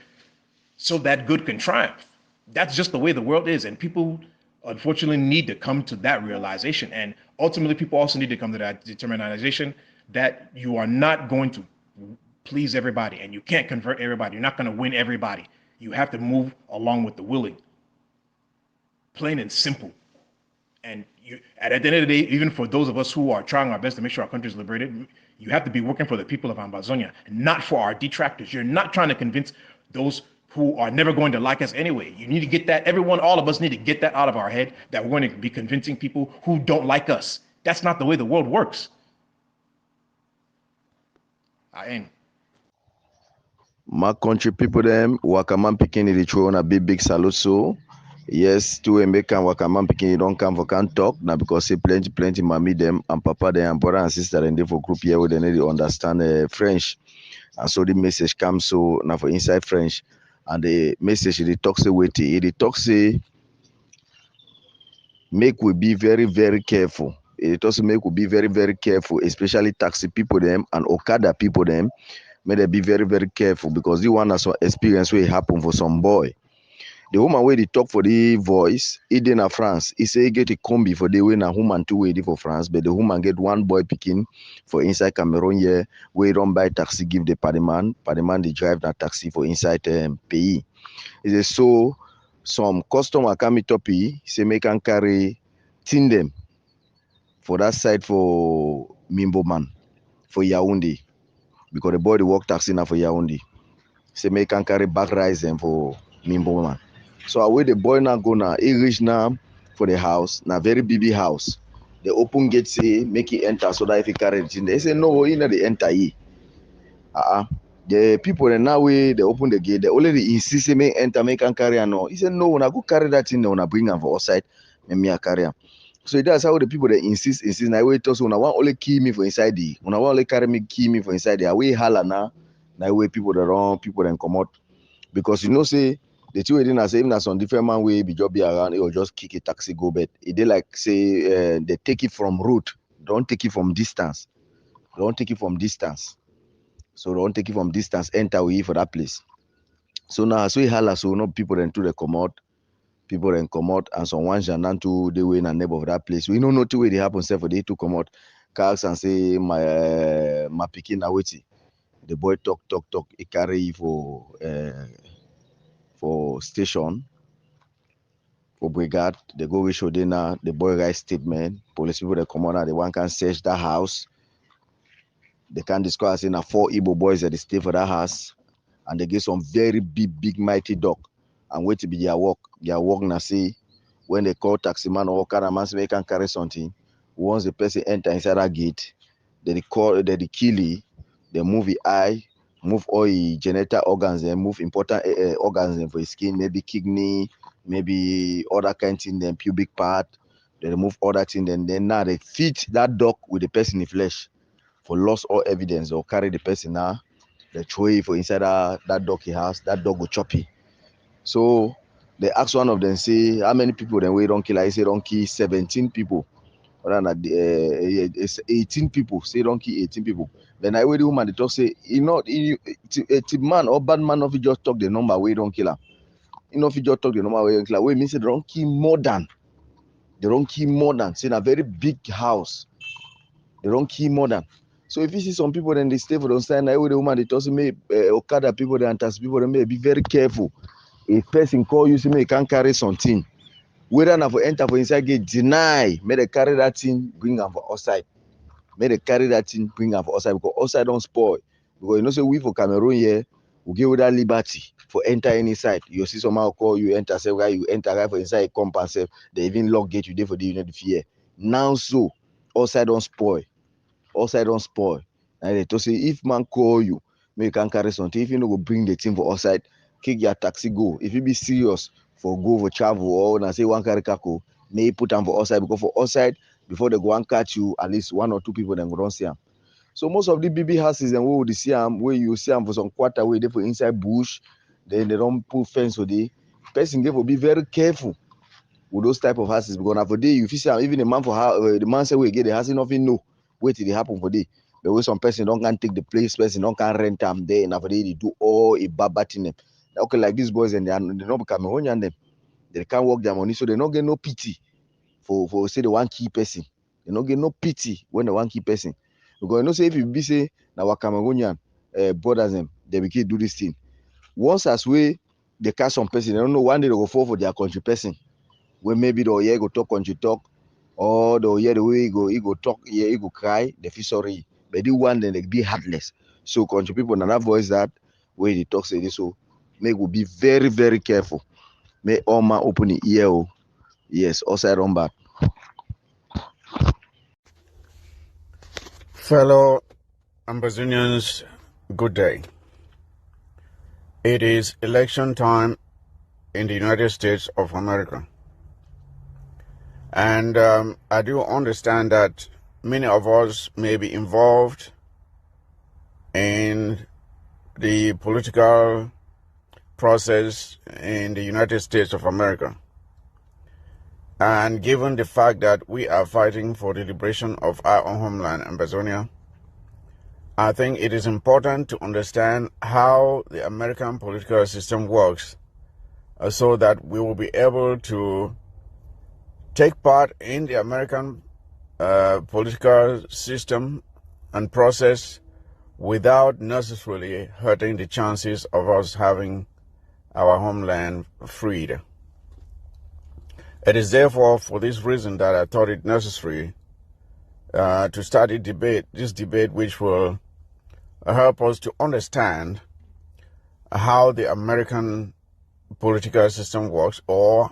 [SPEAKER 9] so that good can triumph. That's just the way the world is, and people unfortunately need to come to that realization. And ultimately, people also need to come to that determination that you are not going to please everybody, and you can't convert everybody. You're not going to win everybody. You have to move along with the willing. Plain and simple. And at the end of the day, even for those of us who are trying our best to make sure our country is liberated, you have to be working for the people of Ambazonia, not for our detractors. You're not trying to convince those who are never going to like us anyway. You need to get that, all of us need to get that out of our head, that we're going to be convincing people who don't like us. That's not the way the world works. I am.
[SPEAKER 10] My country people them wakaman pikin the throw on a big salute so. Yes, to Emeka wakaman pikin don't come for can talk now because say plenty mommy them and papa them and brother and sister and they for group here where they need to understand French. And so the message comes so now for inside French, and the message they talk say wait, it talk say make we be very careful. It also make we be very careful, especially taxi people them and Okada people them. May they be very careful, because the one has some experience where it happen for some boy. The woman where they talk for the voice, it in France. He say he get a combi for the way na woman two way for France, but the woman get one boy picking for inside Cameroon here, where run by taxi give the pariman they drive that taxi for inside pays. He say so some customer come it up he say make can carry tin them for that side for Mimbo man for Yaoundé. Because the boy they work taxi now for Yaoundé. Say make can carry back rise them for Mimbo man. So away the boy now go now, he reach now for the house, now very big house. The open gate say make he enter so that if he carry it in there. They say no, he not the enter he. The people that now way they open the gate, they already insist make enter, make can carry and no. He said no, when I go carry that in there, when I bring him for outside, me a carry him. So that's how the people that insist. Now wait also when I want only key me for inside the, when I want only carry me key me for inside the. Away holla now way people that run, people that come out. Because you know say the two within say even as on different man way be just be around, it will just kick a taxi go bed. It they like say they take it from route, don't take it from distance. Don't take it from distance. So don't take it from distance, enter we for that place. So now so holla so no people then to the come out. People then come out and some one janan to the way in a neighbor of that place. We don't know two way they happen for they to come out. cars and say my pikin na waiting. The boy talk. He carry for station for brigade. They go with Shodina. The boy write statement. Police people they come on and they one can search that house. They can discuss in 4 Igbo boys that they stay for that house, and they get some very big mighty dog. And wait to be their work. Their work na say when they call taxi man or car man say they can carry something. Once the person enter inside that gate, they kill it, they move the eye, move all the genital organs, and move important organs for his skin, maybe kidney, maybe other kind of thing, then pubic part. They remove all that thing, then now they feed that dog with the person in flesh for loss or evidence, or carry the person now. They throw it for inside that dog he has. That dog will chop it. So they ask one of them, say, how many people then we don't kill? I say don't kill 17 people. It's 18 people. Say don't kill 18 people. Then I wait the woman, they talk say, a man or bad man, if you just talk the number, we don't kill her. If you just talk the number, we don't kill her. We mean say they don't kill more than. They don't kill more than. Say in a very big house. They don't kill more than. So if you see some people, then they stay for the stand. I with the woman, they talk say, Okada people, they and taxi people, they may be very careful. If person call you, say, you can't carry something. Whether not for enter for inside gate, deny. May they carry that thing, bring them for outside. May they carry that thing, bring them for outside, because outside don't spoil. Because say we for Cameroon here, we give that liberty for enter any side. You see someone call you, enter, say, why you enter right for inside, come and say, they even lock gate you there for the unit fear. Now so, outside don't spoil. Outside don't spoil. And they to say, if man call you, may you can carry something. If you know go bring the thing for outside, kick your taxi go. If you be serious for go for travel or when I say one carry kako, may you put them for outside, because for outside, before they go and catch you, at least 1 or 2 people then go don't see them. So most of the BB houses and where see them, where you see them for some quarter way, they for inside bush, then they don't put fence for the person. They will be very careful with those type of houses, because now for day you see even the man for the man say we get the house, nothing know wait till it happen for day. The way some person don't can take the place, person don't can rent them there, and after they do all a bad thing them. Okay, like these boys and they not Cameroonian them. They can't work their money, so they don't get no pity for say the one key person. They don't get no pity when the one key person. Because say if you be say now Cameroonian brothers them, they will do this thing. Once as way they catch some person, they don't know one day they go fall for their country person. When maybe the year go talk country talk, or the year the way he go talk, yeah, he go cry, they feel sorry. But the one then they be heartless. So country people now voice that way they talk say this, so may we be very careful. May all man open the ear. Yes, outside on back.
[SPEAKER 1] Fellow Ambazonians, good day. It is election time in the United States of America. And I do understand that many of us may be involved in the political process in the United States of America. And given the fact that we are fighting for the liberation of our own homeland, Ambazonia, I think it is important to understand how the American political system works so that we will be able to take part in the American political system and process without necessarily hurting the chances of us having our homeland freed. It is therefore for this reason that I thought it necessary to start this debate which will help us to understand how the American political system works, or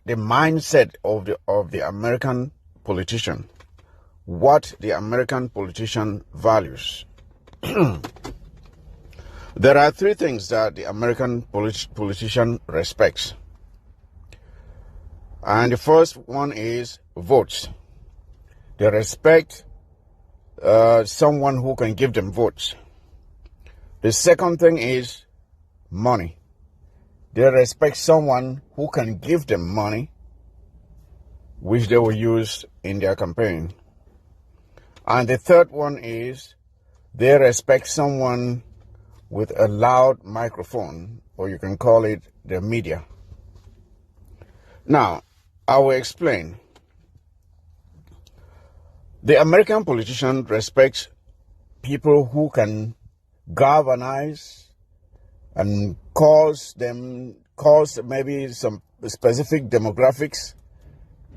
[SPEAKER 1] the mindset of the American politician, what the American politician values. There are 3 things that the American politician respects. And the first one is votes. They respect someone who can give them votes. The second thing is money. They respect someone who can give them money, which they will use in their campaign. And the third one is they respect someone with a loud microphone, or you can call it the media. Now, I will explain.
[SPEAKER 7] The American politician respects people who can galvanize and cause maybe some specific demographics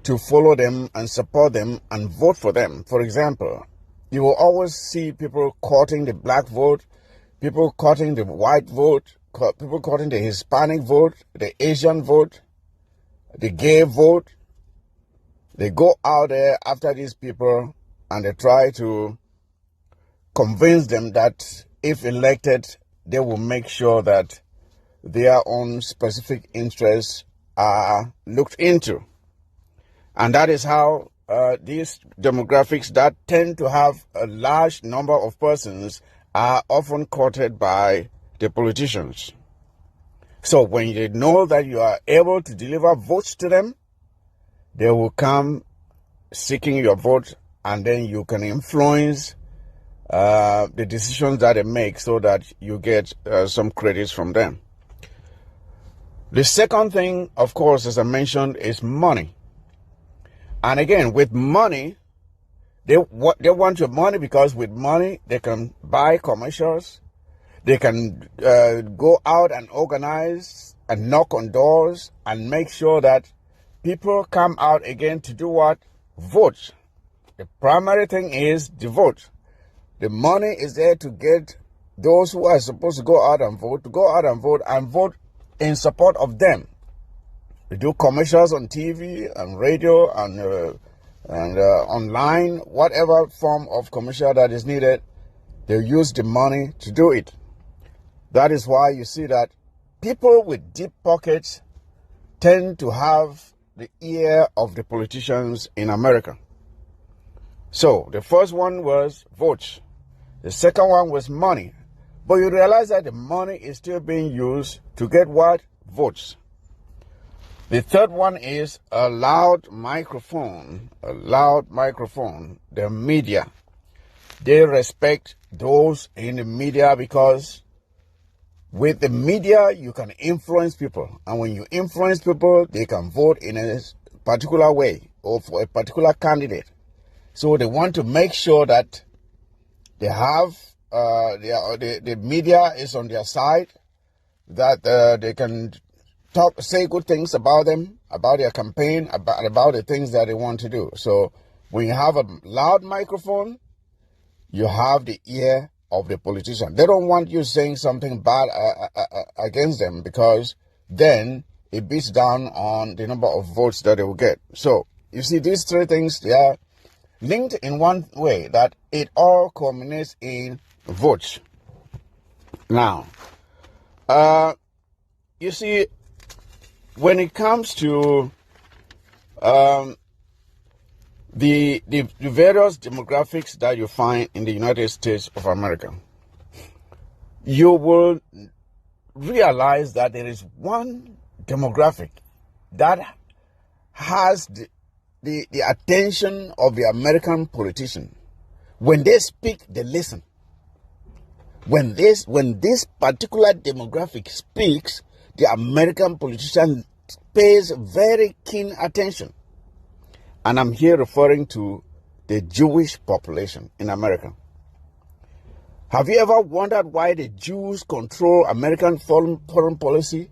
[SPEAKER 7] to follow them and support them and vote for them. For example, you will always see people courting the black vote, people courting the white vote, people courting the Hispanic vote, the Asian vote, the gay vote. They go out there after these people and they try to convince them that if elected, they will make sure that their own specific interests are looked into. And that is how these demographics that tend to have a large number of persons are often courted by the politicians. So when they know that you are able to deliver votes to them, they will come seeking your vote, and then you can influence the decisions that they make so that you get some credits from them. The second thing, of course, as I mentioned, is money. And again, with money, they want your money because with money, they can buy commercials, they can go out and organize and knock on doors and make sure that people come out again to do what? Vote. The primary thing is the vote. The money is there to get those who are supposed to go out and vote to go out and vote in support of them. They do commercials on TV and radio and online, whatever form of commercial that is needed, they use the money to do it. That is why you see that people with deep pockets tend to have the ear of the politicians in America. So the first one was votes. The second one was money. But you realize that the money is still being used to get what? Votes. The third one is a loud microphone. A loud microphone. The media. They respect those in the media because with the media, you can influence people. And when you influence people, they can vote in a particular way or for a particular candidate. So they want to make sure that they have the media is on their side, that they can say good things about them, about their campaign, about the things that they want to do. So when you have a loud microphone, you have the ear of the politician. They don't want you saying something bad against them because then it beats down on the number of votes that they will get. So you see, these three things, they are linked in one way, that it all culminates in votes. Now, you see, when it comes to the various demographics that you find in the United States of America, you will realize that there is one demographic that has the attention of the American politician. When they speak, they listen. When this particular demographic speaks, the American politician pays very keen attention. And I'm here referring to the Jewish population in America. Have you ever wondered why the Jews control American foreign policy?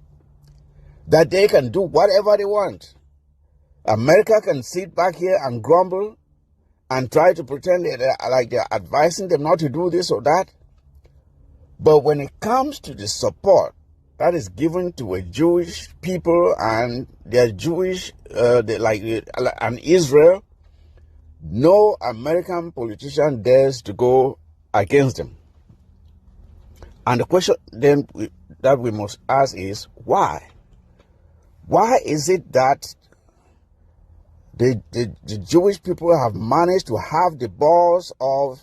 [SPEAKER 7] That they can do whatever they want. America can sit back here and grumble and try to pretend like they're advising them not to do this or that. But when it comes to the support that is given to a Jewish people and their Jewish, and Israel, no American politician dares to go against them. And the question then that we must ask is, why? Why is it that the Jewish people have managed to have the balls of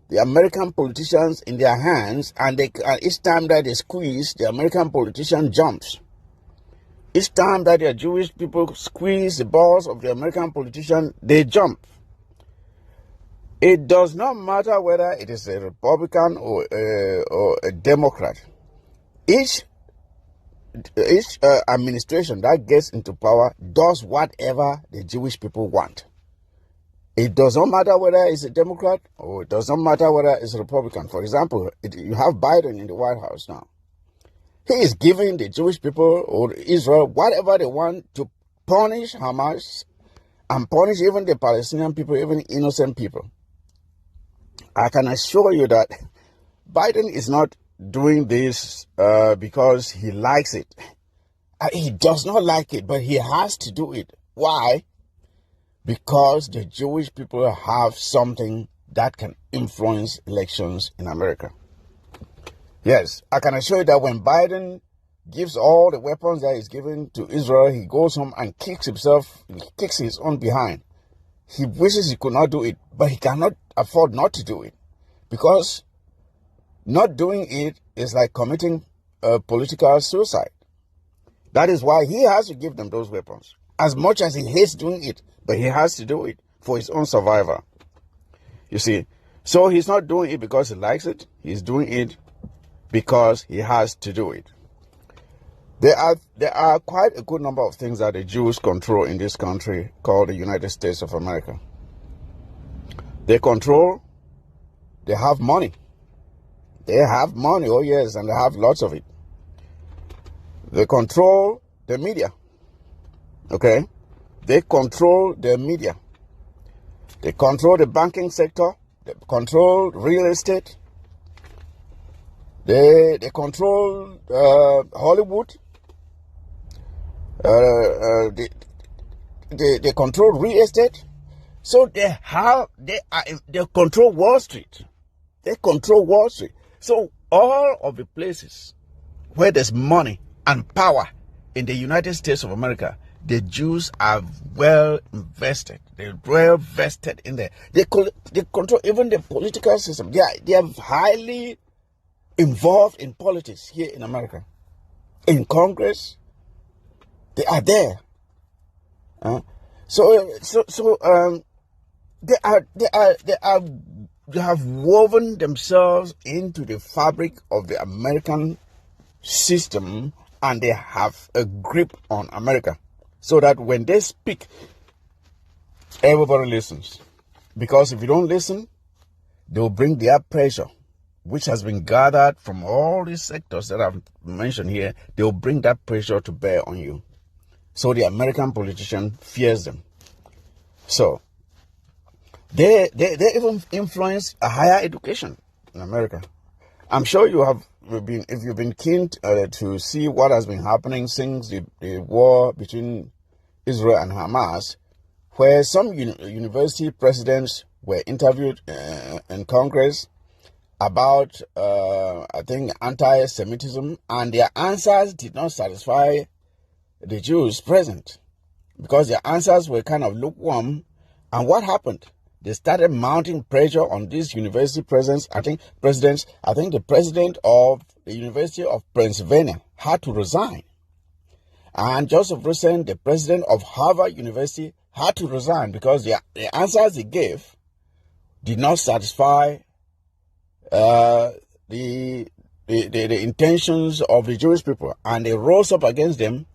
[SPEAKER 7] the American politicians in their hands, and each time that they squeeze, the American politician jumps? Each time that the Jewish people squeeze the balls of the American politician, they jump. It does not matter whether it is a Republican or a Democrat. Each administration that gets into power does whatever the Jewish people want. It does not matter whether it's a Democrat or it does not matter whether it's a Republican. For example, you have Biden in the White House now. He is giving the Jewish people or Israel whatever they want to punish Hamas and punish even the Palestinian people, even innocent people. I can assure you that Biden is not doing this because he likes it. He does not like it, but he has to do it. Why? Because the Jewish people have something that can influence elections in America. Yes, I can assure you that when Biden gives all the weapons that he's given to Israel, he goes home and kicks his own behind. He wishes he could not do it, but he cannot afford not to do it. Because not doing it is like committing political suicide. That is why he has to give them those weapons. As much as he hates doing it, but he has to do it for his own survival. You see, so he's not doing it because he likes it. He's doing it because he has to do it. There are quite a good number of things that the Jews control in this country called the United States of America. They have money. They have money, oh yes, and they have lots of it. They control the media. Okay? They control the media. They control the banking sector. They control real estate. They control Hollywood. They control real estate. So they control Wall Street. They control Wall Street. So all of the places where there's money and power in the United States of America, the Jews are well invested. They're well vested in there. They control even the political system. They are highly involved in politics here in America. In Congress, they are there. They have woven themselves into the fabric of the American system, and they have a grip on America, so that when they speak, everybody listens. Because if you don't listen, they will bring their pressure, which has been gathered from all these sectors that I've mentioned here. They will bring that pressure to bear on you. So the American politician fears them. So they even influence a higher education in America. I'm sure if you've been keen to see what has been happening since the war between Israel and Hamas, where some university presidents were interviewed in Congress about, I think, anti-Semitism, and their answers did not satisfy the Jews present, because their answers were kind of lukewarm. And what happened? They started mounting pressure on these university presidents. I think the president of the University of Pennsylvania had to resign. And just of recent, the president of Harvard University had to resign because the answers he gave did not satisfy the intentions of the Jewish people. And they rose up against them,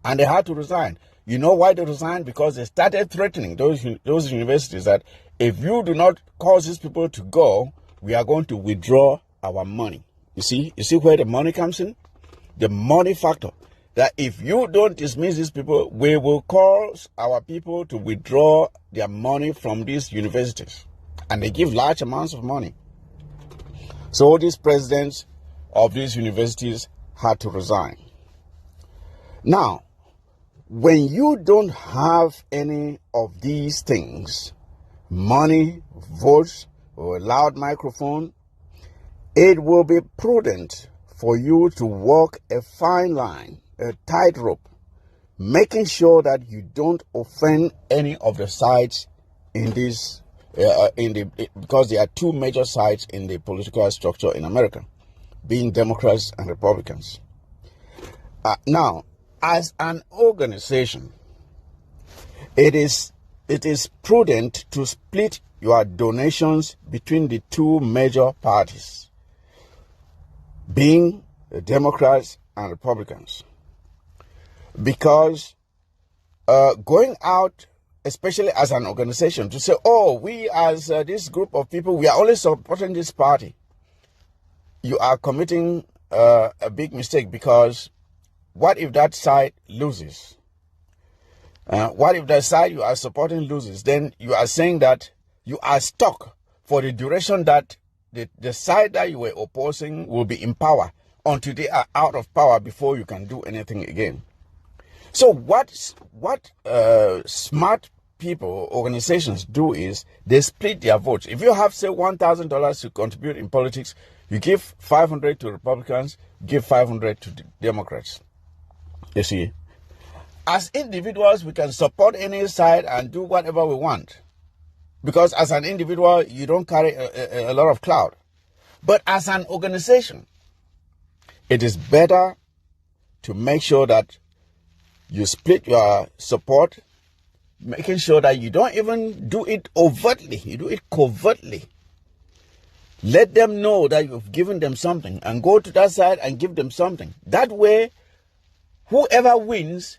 [SPEAKER 7] and they had to resign. You know why they resigned? Because they started threatening those universities that if you do not cause these people to go, we are going to withdraw our money. You see where the money comes in? The money factor. That if you don't dismiss these people, we will cause our people to withdraw their money from these universities. And they give large amounts of money. So these presidents of these universities had to resign. Now, when you don't have any of these things, money, votes, or a loud microphone, it will be prudent for you to walk a fine line, a tightrope, making sure that you don't offend any of the sides in this, because there are two major sides in the political structure in America, being Democrats and Republicans. Now, as an organization, it is prudent to split your donations between the two major parties, being the Democrats and Republicans, because going out especially as an organization, to say, oh, we as this group of people, we are only supporting this party, you are committing a big mistake, because what if that side loses? What if the side you are supporting loses? Then you are saying that you are stuck for the duration that the side that you were opposing will be in power until they are out of power before you can do anything again. So what smart people, organizations do is they split their votes. If you have, say, $1,000 to contribute in politics, you give 500 to Republicans, give 500 to Democrats. You see, as individuals, we can support any side and do whatever we want, because as an individual, you don't carry a lot of clout. But as an organization, it is better to make sure that you split your support, making sure that you don't even do it overtly, you do it covertly. Let them know that you've given them something, and go to that side and give them something. That way, whoever wins,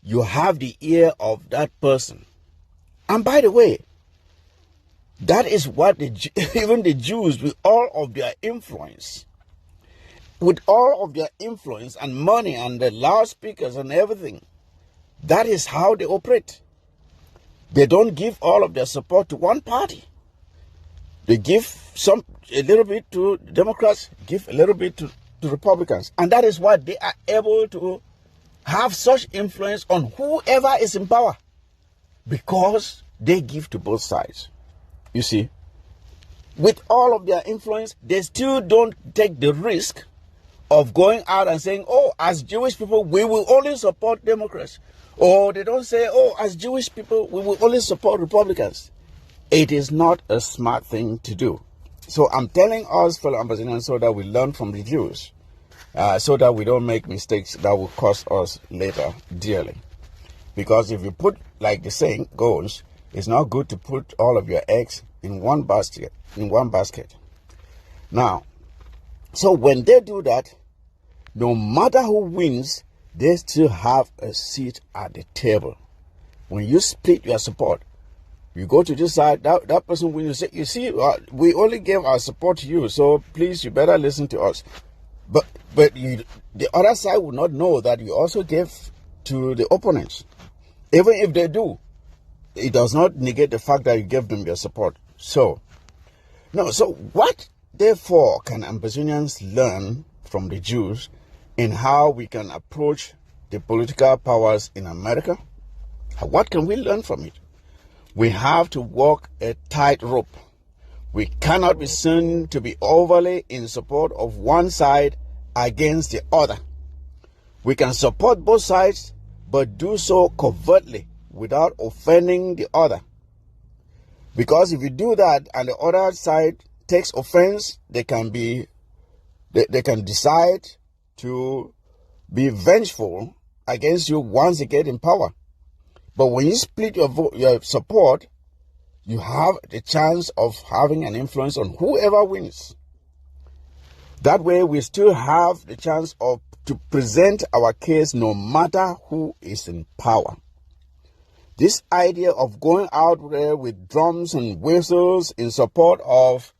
[SPEAKER 7] you have the ear of that person. And by the way, that is what even the Jews, with all of their influence, and money and the loudspeakers and everything, that is how they operate. They don't give all of their support to one party. They give a little bit to Democrats, give a little bit to Republicans. And that is why they are able to have such influence on whoever is in power, because they give to both sides. You see, with all of their influence, they still don't take the risk of going out and saying, oh, as Jewish people, we will only support Democrats. Or they don't say, oh, as Jewish people, we will only support Republicans. It is not a smart thing to do. So I'm telling us, fellow Ambazonians, so that we learn from the Jews, so that we don't make mistakes that will cost us later dearly. Because if you put, like the saying goes, it's not good to put all of your eggs in one basket. Now, so when they do that, no matter who wins, they still have a seat at the table. When you split your support, you go to this side, that person wins, you see, we only gave our support to you, so please, you better listen to us. But the other side will not know that you also gave to the opponents. Even if they do, it does not negate the fact that you gave them your support. So what, therefore, can Ambazonians learn from the Jews in how we can approach the political powers in America? What can we learn from it? We have to walk a tightrope. We cannot be seen to be overly in support of one side against the other. We can support both sides, but do so covertly without offending the other. Because if you do that and the other side takes offense, they can decide to be vengeful against you once they get in power. But when you split your support, you have the chance of having an influence on whoever wins. That way, we still have the chance to present our case no matter who is in power. This idea of going out there with drums and whistles in support of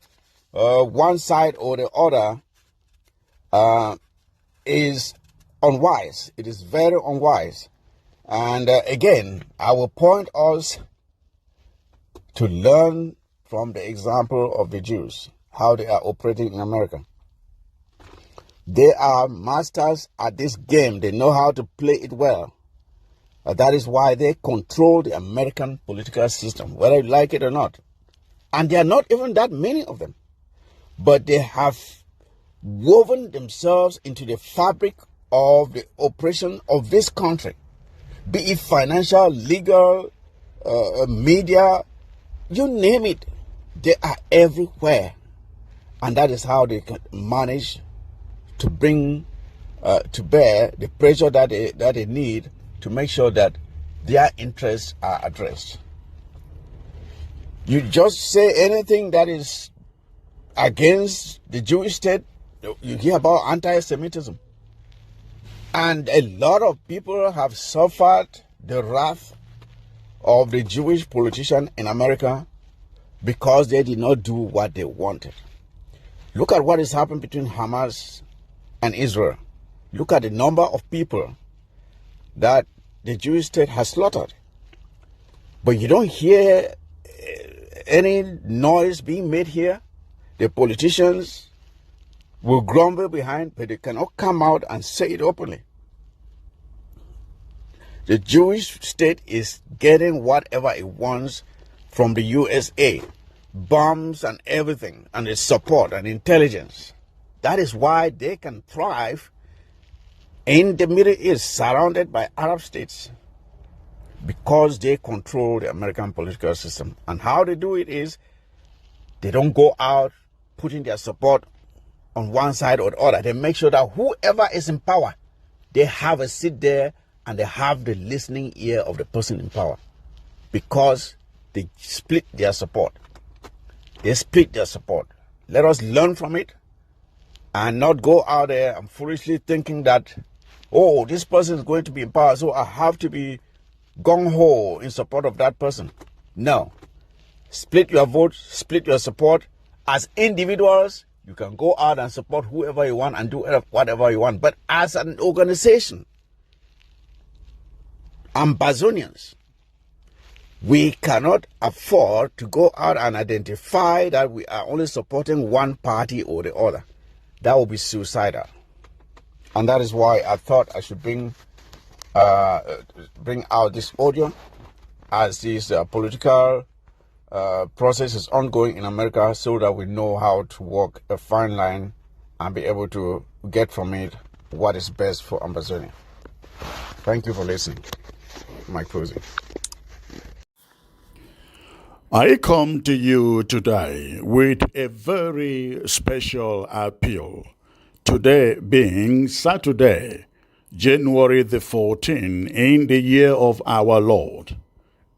[SPEAKER 7] one side or the other is unwise. It is very unwise. And again, I will point us to learn from the example of the Jews, how they are operating in America. They are masters at this game. They know how to play it well. That is why they control the American political system, whether you like it or not. And there are not even that many of them. But they have woven themselves into the fabric of the operation of this country. Be it financial, legal, media, you name it. They are everywhere. And that is how they can manage to bring to bear the pressure that they need to make sure that their interests are addressed. You just say anything that is against the Jewish state, you hear about anti-Semitism. And a lot of people have suffered the wrath of the Jewish politician in America because they did not do what they wanted. Look at what has happened between Hamas and Israel. Look at the number of people that the Jewish state has slaughtered. But you don't hear any noise being made here. The politicians will grumble behind, but they cannot come out and say it openly. The Jewish state is getting whatever it wants from the USA. Bombs and everything, and its support and intelligence. That is why they can thrive in the Middle East, surrounded by Arab states, because they control the American political system. And how they do it is they don't go out putting their support on one side or the other. They make sure that whoever is in power, they have a seat there and they have the listening ear of the person in power, because they split their support. They split their support. Let us learn from it and not go out there and foolishly thinking that, oh, this person is going to be in power, so I have to be gung-ho in support of that person. No. Split your vote, split your support. As individuals, you can go out and support whoever you want and do whatever you want. But as an organization, Ambazonians, we cannot afford to go out and identify that we are only supporting one party or the other. That would be suicidal. And that is why I thought I should bring out this audio, as this political process is ongoing in America, so that we know how to walk a fine line and be able to get from it what is best for Ambazonia. Thank you for listening. My closing.
[SPEAKER 1] I come to you today with a very special appeal. Today being Saturday, January the 14th, in the year of our Lord,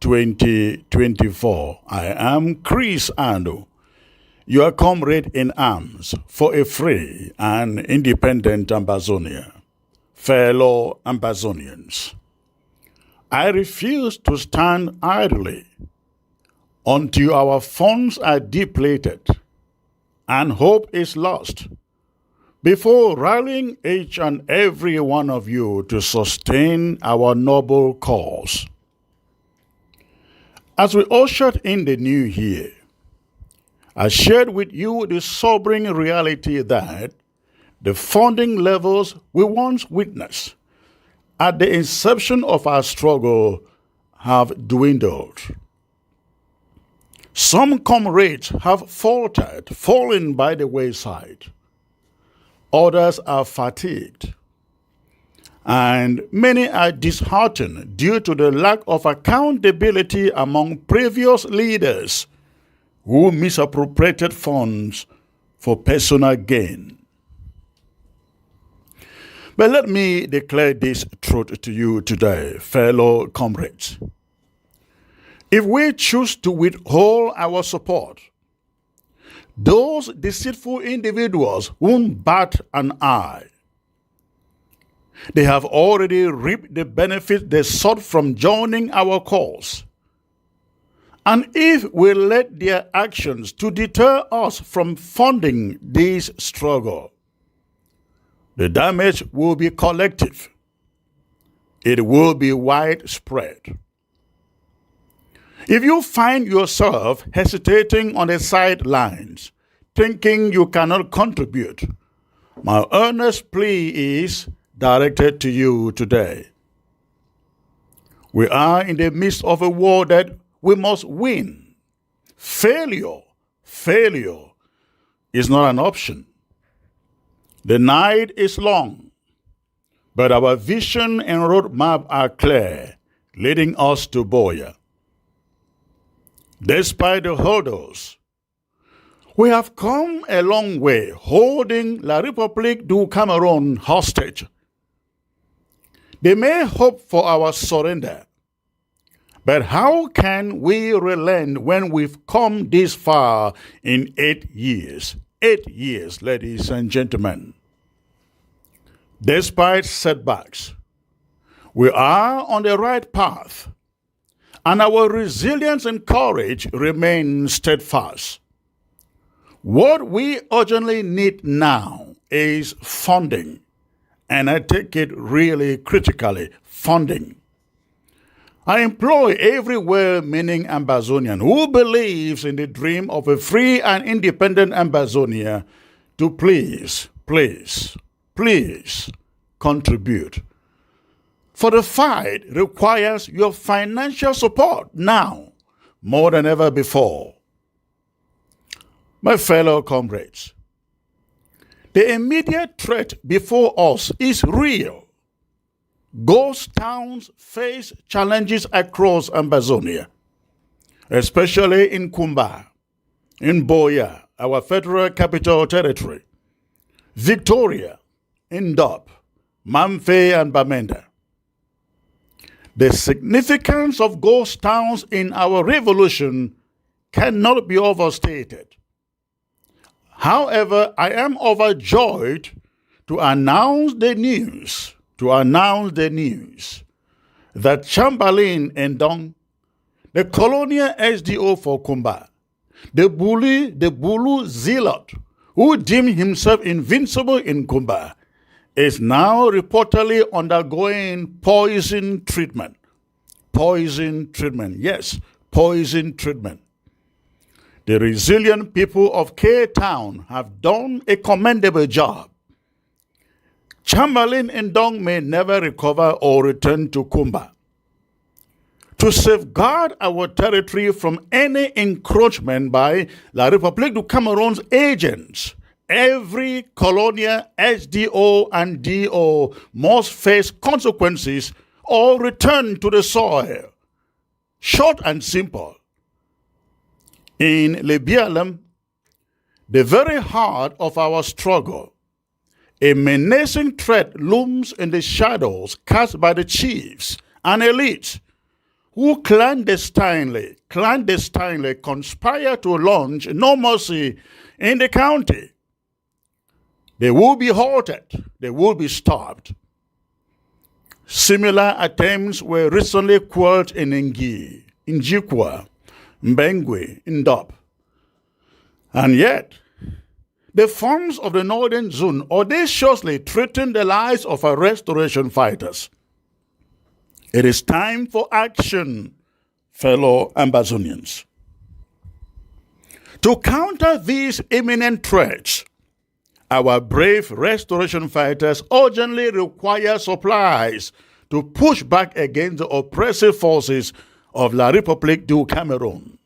[SPEAKER 1] 2024. I am Chris Ando, your comrade in arms for a free and independent Ambazonia. Fellow Ambazonians, I refuse to stand idly until our funds are depleted and hope is lost, before rallying each and every one of you to sustain our noble cause. As we ushered in the new year, I shared with you the sobering reality that the funding levels we once witnessed at the inception of our struggle have dwindled. Some comrades have fallen by the wayside. Others are fatigued. And many are disheartened due to the lack of accountability among previous leaders who misappropriated funds for personal gain. But let me declare this truth to you today, fellow comrades. If we choose to withhold our support, those deceitful individuals won't bat an eye. They have already reaped the benefit they sought from joining our cause. And if we let their actions to deter us from funding this struggle, the damage will be collective. It will be widespread. If you find yourself hesitating on the sidelines, thinking you cannot contribute, my earnest plea is directed to you today. We are in the midst of a war that we must win. Failure is not an option. The night is long, but our vision and roadmap are clear, leading us to Boya. Despite the hurdles, we have come a long way holding La République du Cameroon hostage. They may hope for our surrender, but how can we relent when we've come this far in 8 years? 8 years, ladies and gentlemen. Despite setbacks, we are on the right path. and our resilience and courage remain steadfast. What we urgently need now is funding, and I take it really critically, funding. I implore every well-meaning Ambazonian who believes in the dream of a free and independent Ambazonia to please contribute. For the fight requires your financial support now more than ever before. My fellow comrades, the immediate threat before us is real. Ghost towns face challenges across Ambazonia, especially in Kumba, in Boya, our federal capital territory, Victoria, Indop, Mamfe, and Bamenda. The significance of ghost towns in our revolution cannot be overstated. However, I am overjoyed to announce the news that Chamberlain Endong, the colonial SDO for Kumba, the Bulu zealot who deemed himself invincible in Kumba, is now reportedly undergoing poison treatment. Yes, poison treatment. The resilient people of K-Town have done a commendable job. Chamberlain Ndong may never recover or return to Kumba. To safeguard our territory from any encroachment by La République du Cameroon's agents, every colonial SDO and DO must face consequences or return to the soil. Short and simple. In Libialem, the very heart of our struggle, a menacing threat looms in the shadows cast by the chiefs and elites who clandestinely conspire to launch no mercy in the county. They will be halted. They will be stopped. Similar attempts were recently quelled in Ngi, Njikwa, Mbengwe, Ndop. And yet, the forms of the Northern Zone audaciously threaten the lives of our restoration fighters. It is time for action, fellow Ambazonians. To counter these imminent threats, our brave restoration fighters urgently require supplies to push back against the oppressive forces of La République du Cameroon.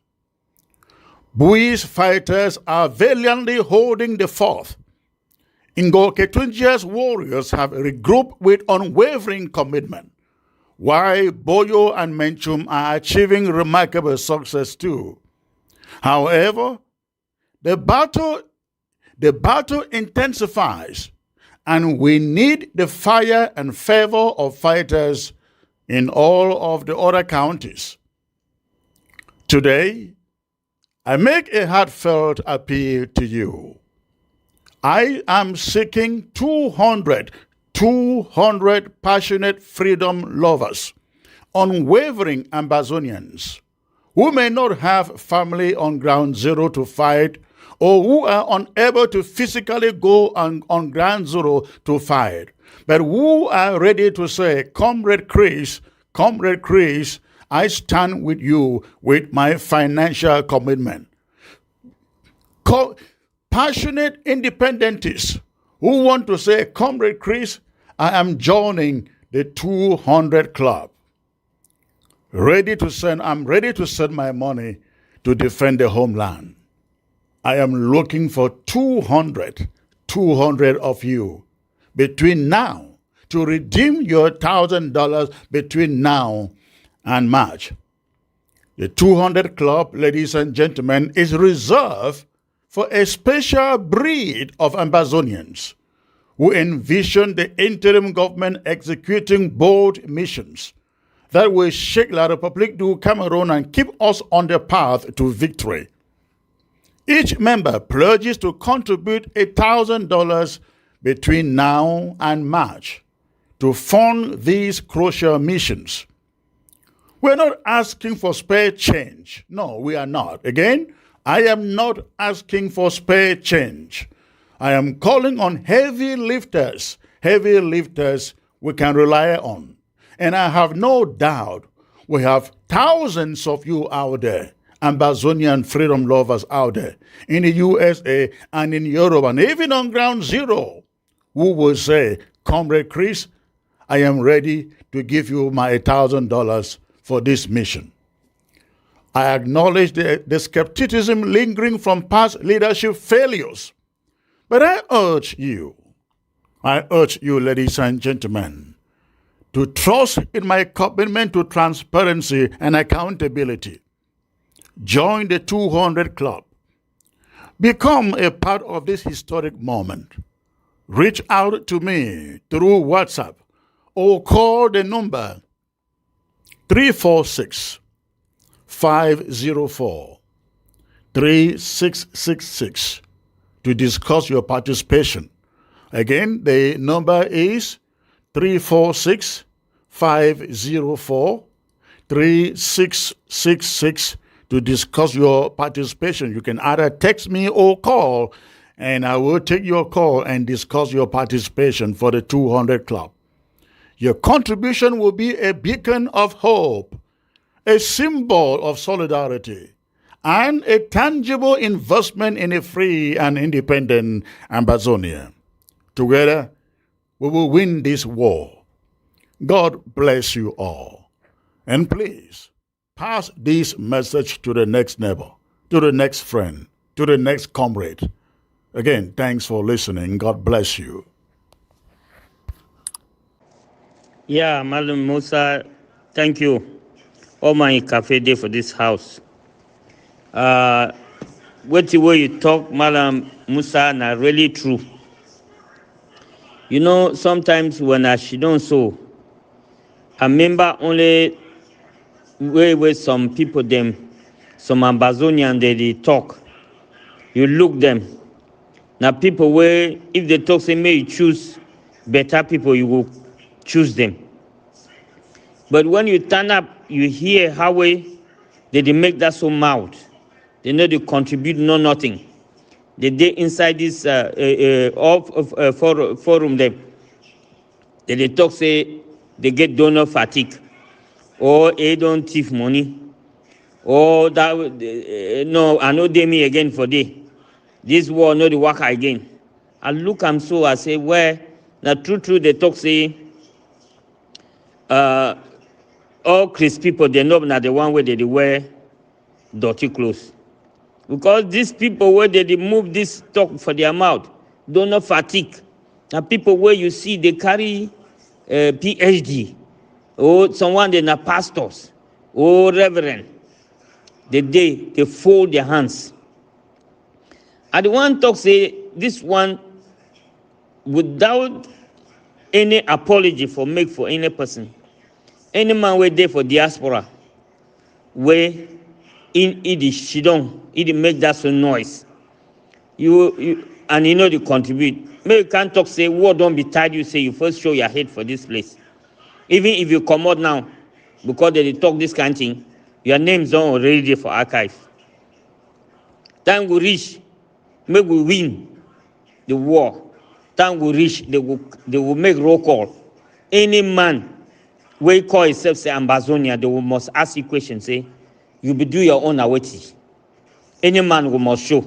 [SPEAKER 1] Bui's fighters are valiantly holding the fort. Ngo Ketunjia's warriors have regrouped with unwavering commitment, while Boyo and Menchum are achieving remarkable success too. However, the battle intensifies, and we need the fire and fervor of fighters in all of the other counties. Today, I make a heartfelt appeal to you. I am seeking 200 passionate freedom lovers, unwavering Ambazonians, who may not have family on ground zero to fight, or who are unable to physically go on ground zero to fight, but who are ready to say, Comrade Chris, I stand with you with my financial commitment. Passionate independentists who want to say, Comrade Chris, I am joining the 200 club. I'm ready to send my money to defend the homeland. I am looking for 200 of you between now to redeem your $1,000 between now and March. The 200 Club, ladies and gentlemen, is reserved for a special breed of Ambazonians who envision the interim government executing bold missions that will shake La République du Cameroon and keep us on the path to victory. Each member pledges to contribute $1,000 between now and March to fund these crucial missions. We're not asking for spare change. No, we are not. Again, I am not asking for spare change. I am calling on heavy lifters we can rely on. And I have no doubt we have thousands of you out there, Ambazonian freedom lovers out there, in the USA and in Europe and even on ground zero, who will say, Comrade Chris, I am ready to give you my $1,000 for this mission. I acknowledge the skepticism lingering from past leadership failures. But I urge you, ladies and gentlemen, to trust in my commitment to transparency and accountability. Join the 200 Club. Become a part of this historic moment. Reach out to me through WhatsApp or call the number 346-504-3666 to discuss your participation. Again, the number is 346-504-3666 to discuss your participation. You can either text me or call, and I will take your call and discuss your participation for the 200 Club. Your contribution will be a beacon of hope, a symbol of solidarity, and a tangible investment in a free and independent Ambazonia. Together, we will win this war. God bless you all. And please, pass this message to the next neighbor, to the next friend, to the next comrade. Again, thanks for listening. God bless you.
[SPEAKER 2] Yeah, Madam Musa, thank you. All my cafe day for this house. What the way you talk, Madam Musa, na really true. You know, sometimes when she don't so, I remember only where some people them, some Ambazonian they talk. You look them. Now people where if they talk say may you choose better people, you will choose them. But when you turn up, you hear how they make that so mouth. They know they contribute no nothing. They inside this forum them. They talk say they get donor fatigue, or they don't thief money, or that no, I know they me again for day. This war no the work again. I look am so I say where now true they talk say all Chris people they know na the one where they wear dirty clothes. Because these people where they move this talk for their mouth, don't know fatigue. Now people where you see they carry PhD, or someone they are pastors, or reverend. They fold their hands. And the one talk say this one without any apology for make for any person. Any man where there for diaspora, where in it make that so noise. You and you know they contribute. Maybe you can't talk say what don't be tired. You say you first show your head for this place. Even if you come out now, because they talk this kind of thing, your name's on already there for archive. Time will reach, maybe we win the war. Time will reach, they will make roll call. Any man will call himself say Ambazonia, they will must ask you questions, say, you be do your own aweti. Any man will must show.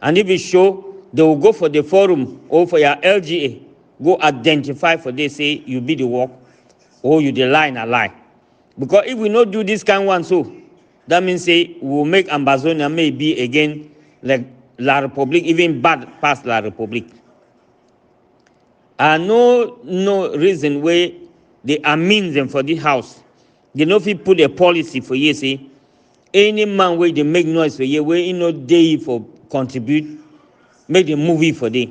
[SPEAKER 2] And if you show, they will go for the forum or for your LGA, go identify for they say you be the work or you the line a lie. Because if we not do this kind one so, that means say we will make Ambazonia maybe again like La Republique, even bad past La Republique. No reason where they amend them for this house. They know if you put a policy for you say any man where they make noise for you, where you know they for contribute, make the movie for they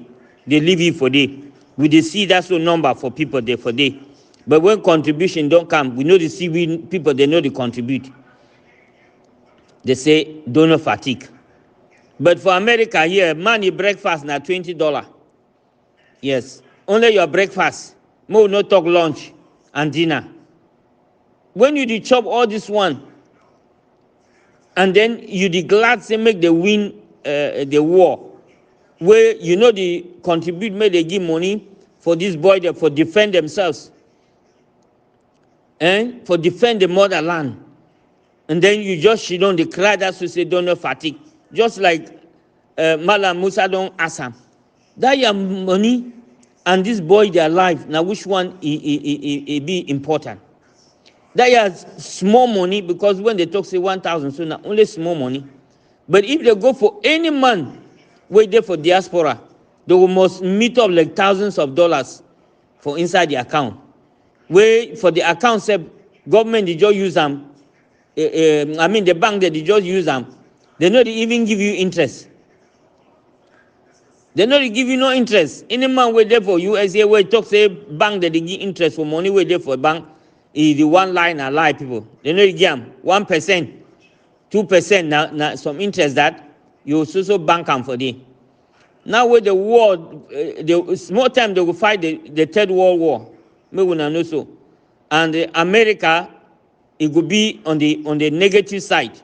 [SPEAKER 2] leave it for they. We they see that's the number for people there for they. But when contribution don't come, we know the CV people they know they contribute. They say donor fatigue. But for America here, money breakfast now $20. Yes, only your breakfast. More no talk lunch and dinner. when you dey chop all this one, and then you dey glad say make they win the war, where you know they contribute, make they give money for this boy there for defend themselves, and for defend the motherland, and then you just she don't declare that to say don't know fatigue, just like Malam Musa don't ask him that your money and this boy their life. Now which one be important? That has small money, because when they talk say 1,000, so now only small money. But if they go for any man wait there for diaspora, they will must meet up like thousands of dollars for inside the account. Where for the account say government they just use them. I mean the bank that they just use them. They not even give you interest. They not give you no interest. Any man wait there for USA where talk say bank that they give interest for money wait there for bank is the one line and lie people. They not give them 1%, 2% now some interest that you also bank them for them. Now with the war, the small time they will fight the Third World War. Me will not know so. And America, it will be on the negative side,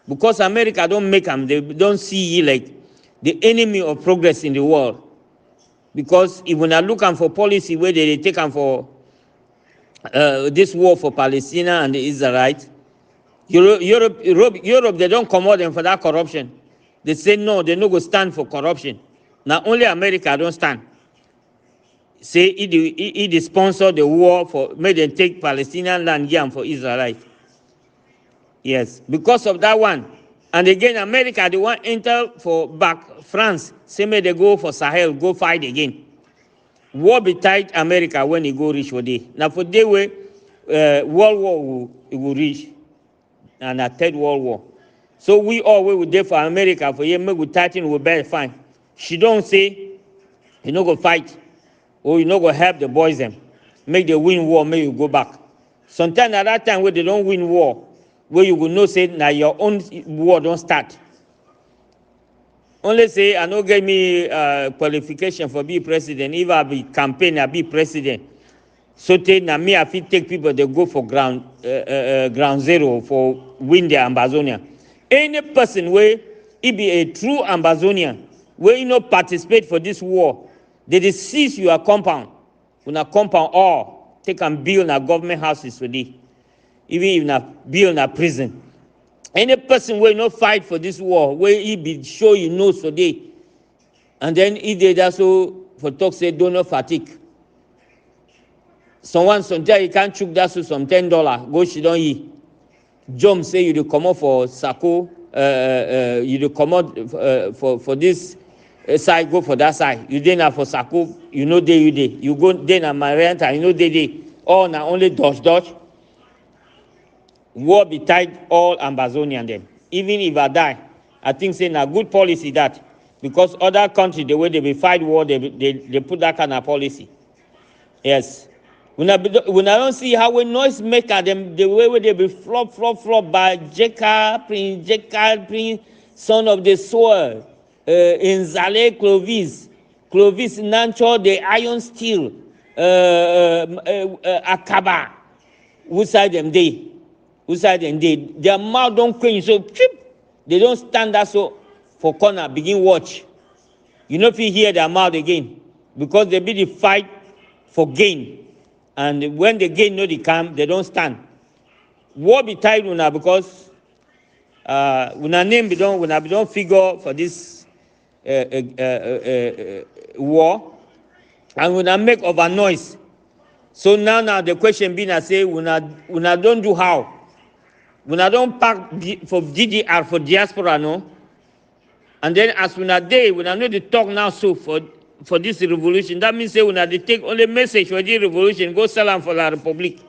[SPEAKER 2] because America don't make them. They don't see like the enemy of progress in the world. Because if we are looking for policy where they take them for this war for Palestine and the Israelites, Europe, they don't come out them for that corruption. They say no, they no go stand for corruption. Now only America don't stand. Say it sponsor the war for, make them take Palestinian land here for Israelites. Yes, because of that one. And again, America, they want enter for back France. Say may they go for Sahel, go fight again. War be tight America when it go reach for day. Now for day way, World War will reach, and a Third World War. So we all will there for America for you, make we tighten, we better fine. She don't say you no go fight, or you no go help the boys them, make they win war, make you go back. Sometimes at that time where they don't win war, where you will know say now your own war don't start. Only say I no get me qualification for be president. If I be campaign, I be president. So now me I fit take people they go for ground zero for win the Ambazonian. Any person where he be a true Ambazonian, where you no participate for this war, they seize your compound. When a compound all take and build a government houses for this, even if not build a prison. Any person will not fight for this war, where he be sure he knows today, and then he did also for talk say don't know fatigue. Sometimes you can't choke that so some $10 go she don't eat. Jump say you do come out for Sako, you do come out for this side, go for that side. You then for Sako, you know day you day. You go then at Marianta, you know day. All now only dodge. War be tied all Ambazonian them. Even if I die, I think say a good policy that, because other countries the way they be fight war, they put that kind of policy. Yes. When I don't see how we noise maker them the way they be flop by Prince, son of the soil, in Zale Clovis Nancho, the iron steel, Akaba, who side them they. Their mouth don't quench so cheap. They don't stand that so for corner, begin watch. You know if you hear their mouth again, because they be the fight for gain. And when the gain no they come, they don't stand. War be tied una because una name be don't figure for this war, and una make over noise. So now the question being I say una don't do how. Una don't pack for GDR for diaspora no. And then as una day, una know the talk now so for this revolution. That means say una they take only message for the revolution, go sell them for la Republic.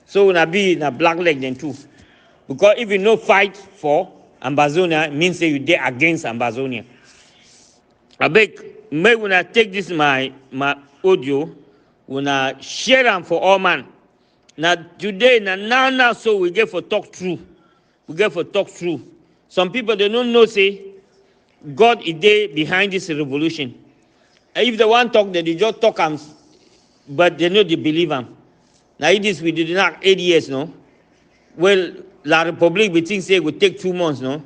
[SPEAKER 2] So una be in a black leg then too. Because if you no fight for Ambazonia, it means say you dey against Ambazonia. I beg, may una take this my audio, una share them for all man. Now today, now so we get for talk true. We get for talk true. Some people they don't know say God is there behind this revolution. If they want talk, they just talk but they know they believe him. Now it is we did not 8 years, no? Well, La Republique, we think say it will take 2 months, no?